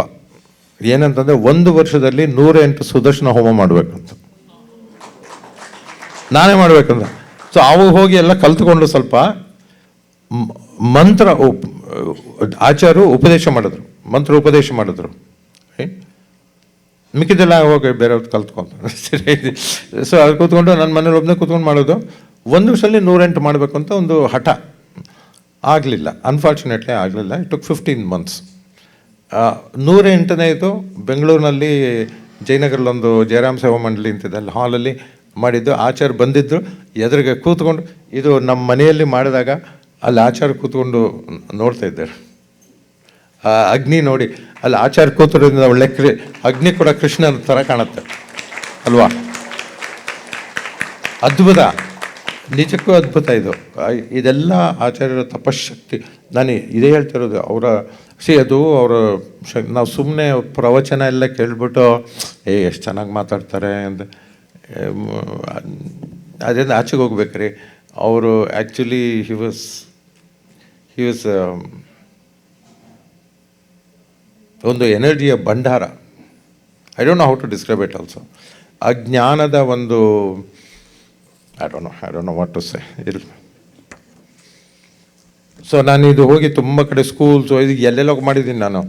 ಏನಂತಂದರೆ 1 ವರ್ಷದಲ್ಲಿ 108 ಸುದರ್ಶನ ಹೋಮ ಮಾಡಬೇಕಂತ, ನಾನೇ ಮಾಡಬೇಕಂತ. ಸೊ ಅವು ಹೋಗಿ ಎಲ್ಲ ಕಲ್ತ್ಕೊಂಡು ಸ್ವಲ್ಪ ಮಂತ್ರ ಆಚಾರ್ಯರು ಉಪದೇಶ ಮಾಡಿದ್ರು, ಮಂತ್ರ ಉಪದೇಶ ಮಾಡಿದ್ರು. ಮಿಕ್ಕಿದೆಲ್ಲ ಹೋಗಿ ಬೇರೆಯವ್ರು ಕಲ್ತ್ಕೊಂಡು ಸರಿ. ಸೊ ಅದು ಕೂತ್ಕೊಂಡು ನನ್ನ ಮನೇಲಿ ಒಬ್ಬನೇ ಕೂತ್ಕೊಂಡು ಮಾಡೋದು. 1 ವರ್ಷದಲ್ಲಿ 108 ಮಾಡಬೇಕು ಅಂತ ಒಂದು ಹಠ. ಆಗಲಿಲ್ಲ, ಅನ್ಫಾರ್ಚುನೇಟ್ಲಿ ಆಗಲಿಲ್ಲ. It took 15 months. 108ನೇದು ಬೆಂಗಳೂರಿನಲ್ಲಿ ಜಯನಗರಲ್ಲೊಂದು ಜಯರಾಮ್ ಸೇವಾ ಮಂಡಳಿ ಅಂತಿದೆ, ಅಲ್ಲಿ ಹಾಲಲ್ಲಿ ಮಾಡಿದ್ದು. ಆಚಾರ್ಯ ಬಂದಿದ್ದರು, ಎದುರಿಗೆ ಕೂತ್ಕೊಂಡು, ಇದು ನಮ್ಮ ಮನೆಯಲ್ಲಿ ಮಾಡಿದಾಗ ಅಲ್ಲಿ ಆಚಾರ್ಯ ಕೂತ್ಕೊಂಡು ನೋಡ್ತಾ ಇದ್ದಾರೆ. ಅಗ್ನಿ ನೋಡಿ, ಅಲ್ಲಿ ಆಚಾರ್ಯ ಕೂತ್ರೋದ್ರಿಂದ ಒಳ್ಳೆ ಅಗ್ನಿ ಕೂಡ ಕೃಷ್ಣನ ಥರ ಕಾಣುತ್ತೆ ಅಲ್ವಾ? ಅದ್ಭುತ, ನಿಜಕ್ಕೂ ಅದ್ಭುತ ಇದು. ಇದೆಲ್ಲ ಆಚಾರ್ಯರ ತಪಶಕ್ತಿ. ನಾನು ಇದೇ ಹೇಳ್ತಿರೋದು. ಅವರ ಅದು ಅವರ ನಾವು ಸುಮ್ಮನೆ ಪ್ರವಚನ ಎಲ್ಲ ಕೇಳ್ಬಿಟ್ಟು ಎಷ್ಟು ಚೆನ್ನಾಗಿ ಮಾತಾಡ್ತಾರೆ ಅಂತ ಅದರಿಂದ ಆಚೆಗೆ ಹೋಗ್ಬೇಕ್ರಿ. ಅವರು ಆ್ಯಕ್ಚುಲಿ ಹಿ ವಾಸ್ ಒಂದು ಎನರ್ಜಿಯ ಭಂಡಾರ. I don't know how to describe it also. ಆ ಜ್ಞಾನದ ಒಂದು I don't know what to say. ಇಲ್ಲ, ಸೊ ನಾನು ಇದು ಹೋಗಿ ತುಂಬ ಕಡೆ ಸ್ಕೂಲ್ಸು ಇದು ಎಲ್ಲೆಲ್ಲ ಮಾಡಿದ್ದೀನಿ ನಾನು,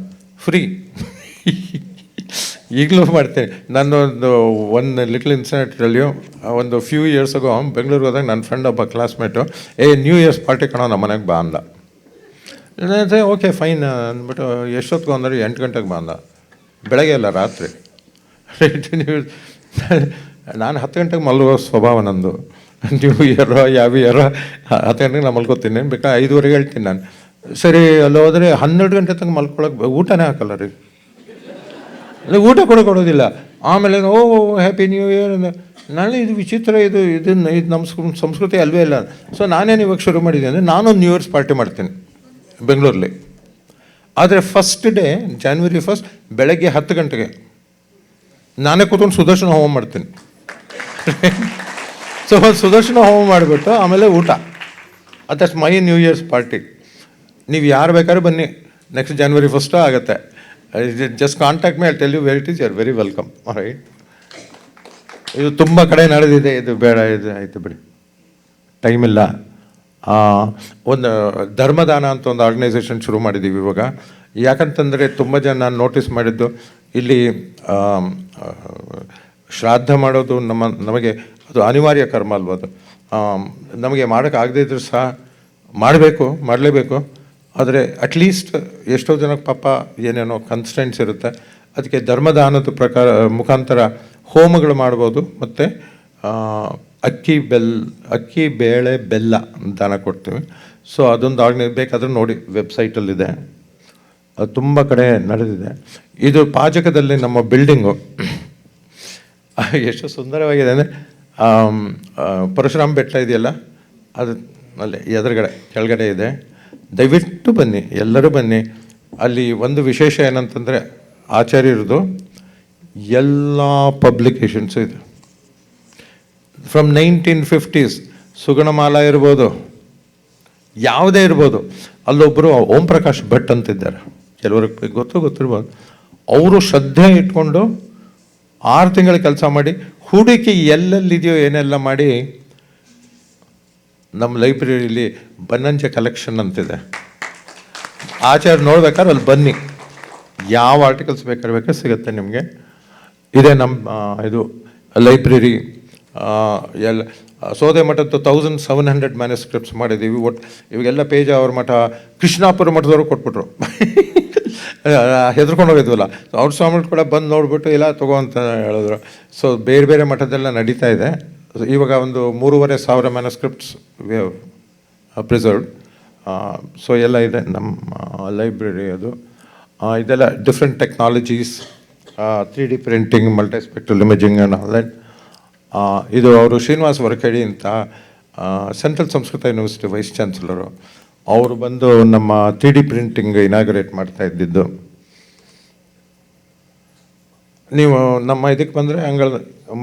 ಫ್ರೀ. ಈಗಲೂ ಮಾಡ್ತೇನೆ. ನನ್ನೊಂದು ಲಿಟ್ಲ್ ಇನ್ಸಿಡೆಂಟಲ್ಲಿಯೂ ಒಂದು ಫ್ಯೂ ಇಯರ್ಸ್ ಆಗೋ ಬೆಂಗಳೂರಿಗೆ ಹೋದಾಗ ನನ್ನ ಫ್ರೆಂಡ್ ಒಬ್ಬ ಕ್ಲಾಸ್ಮೇಟು, ನ್ಯೂ ಇಯರ್ಸ್ ಪಾರ್ಟಿ ಕಾಣೋ ನಮ್ಮ ಮನೆಗೆ ಬಾ ಅಂದ. ಓಕೆ ಫೈನ್ ಅಂದ್ಬಿಟ್ಟು ಎಷ್ಟೊತ್ತಿಗೆ ಅಂದರೆ 8 ಗಂಟೆಗೆ ಬಾ ಅಂದ. ಬೆಳಗ್ಗೆ ಅಲ್ಲ, ರಾತ್ರಿ. ನಾನು 10 ಗಂಟೆಗೆ ಮಲಗೋ ಸ್ವಭಾವ ನಂದು. ನ್ಯೂ ಇಯರೋ ಯಾವ ಇಯರೋ 10 ಗಂಟೆಗೆ ನಾನು ಮಲ್ಕೋತೀನಿ, ಬೇಕಾದ್ರೆ 5:15 ಹೇಳ್ತೀನಿ ನಾನು. ಸರಿ, ಅಲ್ಲಿ ಹೋದರೆ 12 ಗಂಟೆ ತನಕ ಮಲ್ಕೊಳಕ್ಕೆ ಊಟನೇ ಹಾಕಲ್ಲ ರೀ, ಊಟ ಕೊಡೋದಿಲ್ಲ. ಆಮೇಲೆ ಓ ಹ್ಯಾಪಿ ನ್ಯೂ ಇಯರ್. ನಾನು ಇದು ವಿಚಿತ್ರ, ಇದು ನಮ್ಮ ಸಂಸ್ಕೃತಿ ಅಲ್ವೇ ಇಲ್ಲ. ಸೊ ನಾನೇನು ಇವಾಗ ಶುರು ಮಾಡಿದ್ದೀನಿ ಅಂದರೆ, ನಾನೊಂದು ನ್ಯೂ ಇಯರ್ಸ್ ಪಾರ್ಟಿ ಮಾಡ್ತೀನಿ ಬೆಂಗಳೂರಲ್ಲಿ. ಆದರೆ ಫಸ್ಟ್ ಡೇ January 1 ಬೆಳಗ್ಗೆ 10 ಗಂಟೆಗೆ ನಾನೇ ಕೂತ್ಕೊಂಡು ಸುದರ್ಶನ ಹೋಮ ಮಾಡ್ತೀನಿ. ಸೊ ಸುದರ್ಶನ ಹೋಮ ಮಾಡಿಬಿಟ್ಟು ಆಮೇಲೆ ಊಟ. ಅದಷ್ಟು ಮೈ ನ್ಯೂ ಇಯರ್ಸ್ ಪಾರ್ಟಿ. ನೀವು ಯಾರು ಬೇಕಾದ್ರೂ ಬನ್ನಿ, ನೆಕ್ಸ್ಟ್ January 1 ಆಗುತ್ತೆ. Just contact me, I tell you where it is, you are very welcome. Right, ಇದು ತುಂಬ ಕಡೆ ನಡೆದಿದೆ. ಇದು ಬೇಡ, ಇದು ಆಯಿತು ಬಿಡಿ, ಟೈಮ್ ಇಲ್ಲ. ಒಂದು ಧರ್ಮದಾನ ಅಂತ ಒಂದು ಆರ್ಗನೈಸೇಷನ್ ಶುರು ಮಾಡಿದ್ದೀವಿ ಇವಾಗ. ಯಾಕಂತಂದರೆ ತುಂಬ ಜನ ನಾನು ನೋಟಿಸ್ ಮಾಡಿದ್ದು, ಇಲ್ಲಿ ಶ್ರಾದ್ದ ಮಾಡೋದು ನಮಗೆ ಅದು ಅನಿವಾರ್ಯ ಕರ್ಮ ಅಲ್ವ. ಅದು ನಮಗೆ ಮಾಡೋಕ್ಕಾಗದೇ ಇದ್ರೂ ಸಹ ಮಾಡಲೇಬೇಕು. ಆದರೆ ಅಟ್ಲೀಸ್ಟ್ ಎಷ್ಟೋ ಜನಕ್ಕೆ ಪಾಪ ಏನೇನೋ ಕನ್ಸ್ಟೆಂಟ್ಸ್ ಇರುತ್ತೆ. ಅದಕ್ಕೆ ಧರ್ಮದಾನದ ಮುಖಾಂತರ ಹೋಮಗಳು ಮಾಡ್ಬೋದು. ಮತ್ತು ಅಕ್ಕಿ ಬೇಳೆ ಬೆಲ್ಲ ದಾನ ಕೊಡ್ತೀವಿ. ಸೊ ಅದೊಂದು ಬೇಕಾದ್ರೆ ನೋಡಿ, ವೆಬ್ಸೈಟಲ್ಲಿದೆ, ಅದು ತುಂಬ ಕಡೆ ನಡೆದಿದೆ. ಇದು ಪಾಜಕದಲ್ಲಿ ನಮ್ಮ ಬಿಲ್ಡಿಂಗು ಎಷ್ಟು ಸುಂದರವಾಗಿದೆ ಅಂದರೆ, ಪರಶುರಾಮ ಬೆಟ್ಟ ಇದೆಯಲ್ಲ, ಅದು ಅಲ್ಲಿ ಕೆಳಗಡೆ ಇದೆ. ದಯವಿಟ್ಟು ಬನ್ನಿ, ಎಲ್ಲರೂ ಬನ್ನಿ. ಅಲ್ಲಿ ಒಂದು ವಿಶೇಷ ಏನಂತಂದರೆ, ಆಚಾರ್ಯರದು ಎಲ್ಲ ಪಬ್ಲಿಕೇಶನ್ಸು ಇದೆ. ಫ್ರಮ್ 1950s ಸುಗುಣಮಾಲ ಇರ್ಬೋದು, ಯಾವುದೇ ಇರ್ಬೋದು. ಅಲ್ಲೊಬ್ಬರು ಓಂ ಪ್ರಕಾಶ್ ಭಟ್ ಅಂತಿದ್ದಾರೆ, ಕೆಲವ್ರಿಗೆ ಗೊತ್ತಿರ್ಬೋದು. ಅವರು ಶ್ರದ್ಧೆ ಇಟ್ಕೊಂಡು 6 ತಿಂಗಳ ಕೆಲಸ ಮಾಡಿ, ಹೂಡಿಕೆ ಎಲ್ಲೆಲ್ಲಿದೆಯೋ ಏನೆಲ್ಲ ಮಾಡಿ, ನಮ್ಮ ಲೈಬ್ರರಿಲಿ ಬನ್ನಂಜೆ ಕಲೆಕ್ಷನ್ ಅಂತಿದೆ. ಆಚಾರ್ಯ ನೋಡ್ಬೇಕಾದ್ರೆ ಅಲ್ಲಿ ಬನ್ನಿ, ಯಾವ ಆರ್ಟಿಕಲ್ಸ್ ಬೇಕಾದ್ರೆ ಸಿಗುತ್ತೆ ನಿಮಗೆ. ಇದೆ ನಮ್ಮ ಇದು ಲೈಬ್ರರಿ. ಎಲ್ಲ ಸೋದೆ ಮಠದ್ದು 1700 ಮ್ಯಾನುಸ್ಕ್ರಿಪ್ಟ್ಸ್ ಮಾಡಿದ್ದೀವಿ. ಇವಾಗೆಲ್ಲ ಪೇಜ ಅವ್ರ ಮಠ, ಕೃಷ್ಣಾಪುರ ಮಠದವರು ಕೊಟ್ಬಿಟ್ರು. ಹೆದರ್ಕೊಂಡು ಹೋಗಿದ್ವಲ್ಲ, ಅವ್ರ ಸ್ವಾಮಿಗಳು ಕೂಡ ಬಂದು ನೋಡ್ಬಿಟ್ಟು ಇಲ್ಲ ತಗೋ ಅಂತ ಹೇಳಿದ್ರು. ಸೊ ಬೇರೆ ಬೇರೆ ಮಠದೆಲ್ಲ ನಡೀತಾ ಇದೆ. ಇವಾಗ ಒಂದು 3,500 manuscripts we have preserved. So ಎಲ್ಲ ಇದೆ ನಮ್ಮ ಲೈಬ್ರರಿ ಅದು. ಇದೆಲ್ಲ different technologies, 3D printing, multispectral imaging and all that. ಇದು ಅವರು ಶ್ರೀನಿವಾಸ್ ವರಖೇಡಿ ಅಂತ central Sanskrit university vice chancellor, ಅವರು ಬಂದು ನಮ್ಮ 3D ಪ್ರಿಂಟಿಂಗ್ ಇನಾಗ್ರೇಟ್ ಮಾಡ್ತಾ ಇದ್ದಿದ್ದು. ನೀವು ನಮ್ಮ ಇದಕ್ಕೆ ಬಂದರೆ ಅಂಗಳ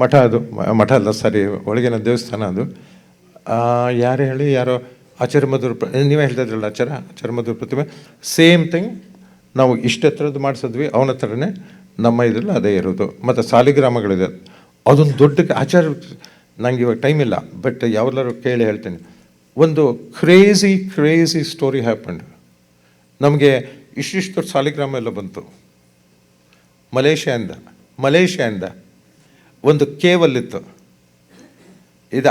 ಮಠ, ಅದು ಮಠ ಅಲ್ಲ ಸಾರಿ, ಒಳಗಿನ ದೇವಸ್ಥಾನ ಅದು. ಯಾರು ಹೇಳಿ, ಯಾರೋ ಆಚಾರ್ಯ ಮಧುರ, ನೀವೇ ಹೇಳ್ತಾ ಇದ್ರಲ್ಲ ಆಚಾರ್ಯ ಮಧುರ ಪ್ರತಿಮೆ, ಸೇಮ್ ಥಿಂಗ್ ನಾವು ಇಷ್ಟು ಎತ್ತರದ್ದು ಮಾಡಿಸಿದ್ವಿ, ಅವನ ಹತ್ರನೇ ನಮ್ಮ ಇದರಲ್ಲಿ ಅದೇ ಇರೋದು. ಮತ್ತು ಸಾಲಿಗ್ರಾಮಗಳಿದೆ, ಅದೊಂದು ದೊಡ್ಡ ಆಚಾರ್ಯ. ನಂಗೆ ಇವಾಗ ಟೈಮ್ ಇಲ್ಲ, ಬಟ್ ಯಾವೆಲ್ಲರೂ ಕೇಳಿ ಹೇಳ್ತೀನಿ. ಒಂದು ಕ್ರೇಜಿ ಸ್ಟೋರಿ ಹ್ಯಾಪಂಡ್. ನಮಗೆ ಇಷ್ಟಿಷ್ಟು ದೊಡ್ಡ ಸಾಲಿಗ್ರಾಮ ಎಲ್ಲ ಬಂತು ಮಲೇಷ್ಯಾದಿಂದ. ಒಂದು ಕೇವಲ್ಲಿತ್ತು. ಇದು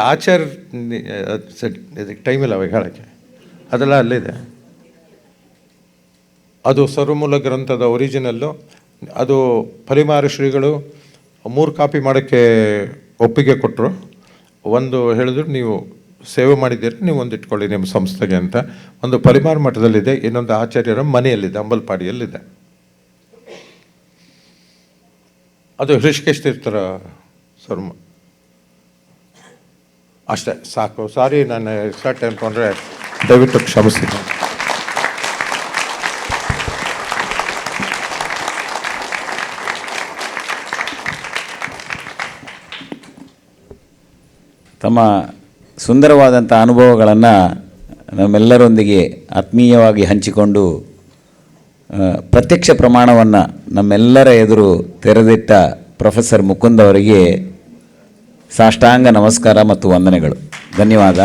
ಇದಕ್ಕೆ ಟೈಮ್ ಇಲ್ಲ ಅವಾಗ ಹೇಳೋಕ್ಕೆ, ಅದೆಲ್ಲ ಅಲ್ಲಿದೆ. ಅದು ಸರ್ವಮೂಲ ಗ್ರಂಥದ ಒರಿಜಿನಲ್ಲು. ಅದು ಪರಿಮಾರ ಶ್ರೀಗಳು 3 ಕಾಪಿ ಮಾಡೋಕ್ಕೆ ಒಪ್ಪಿಗೆ ಕೊಟ್ಟರು. ಒಂದು ಹೇಳಿದ್ರು, ನೀವು ಸೇವೆ ಮಾಡಿದ್ದೀರಿ, ನೀವು ಒಂದು ಇಟ್ಕೊಳ್ಳಿ ನಿಮ್ಮ ಸಂಸ್ಥೆಗೆ ಅಂತ. ಒಂದು ಪರಿಮಾರ ಮಠದಲ್ಲಿದೆ, ಇನ್ನೊಂದು ಆಚಾರ್ಯರ ಮನೆಯಲ್ಲಿದೆ, ಅಂಬಲ್ಪಾಡಿಯಲ್ಲಿದೆ. ಅದು ಹೃಷಿಕೇಶ್ ತೀರ್ಥರ ಸರ್ಮ. ಅಷ್ಟೇ ಸಾಕು. ಸಾರಿ, ನಾನು ಎಕ್ಸ್ಟ್ರಾ ಟೈಮ್ ತೊಗೊಂಡ್ರೆ ದಯವಿಟ್ಟು ಕ್ಷಮಿಸ್ತೀನಿ. ತಮ್ಮ ಸುಂದರವಾದಂಥ ಅನುಭವಗಳನ್ನು ನಮ್ಮೆಲ್ಲರೊಂದಿಗೆ ಆತ್ಮೀಯವಾಗಿ ಹಂಚಿಕೊಂಡು ಪ್ರತ್ಯಕ್ಷ ಪ್ರಮಾಣವನ್ನು ನಮ್ಮೆಲ್ಲರ ಎದುರು ತೆರೆದಿಟ್ಟ ಪ್ರೊಫೆಸರ್ ಮುಕುಂದ್ ಅವರಿಗೆ ಸಾಷ್ಟಾಂಗ ನಮಸ್ಕಾರ ಮತ್ತು ವಂದನೆಗಳು. ಧನ್ಯವಾದ.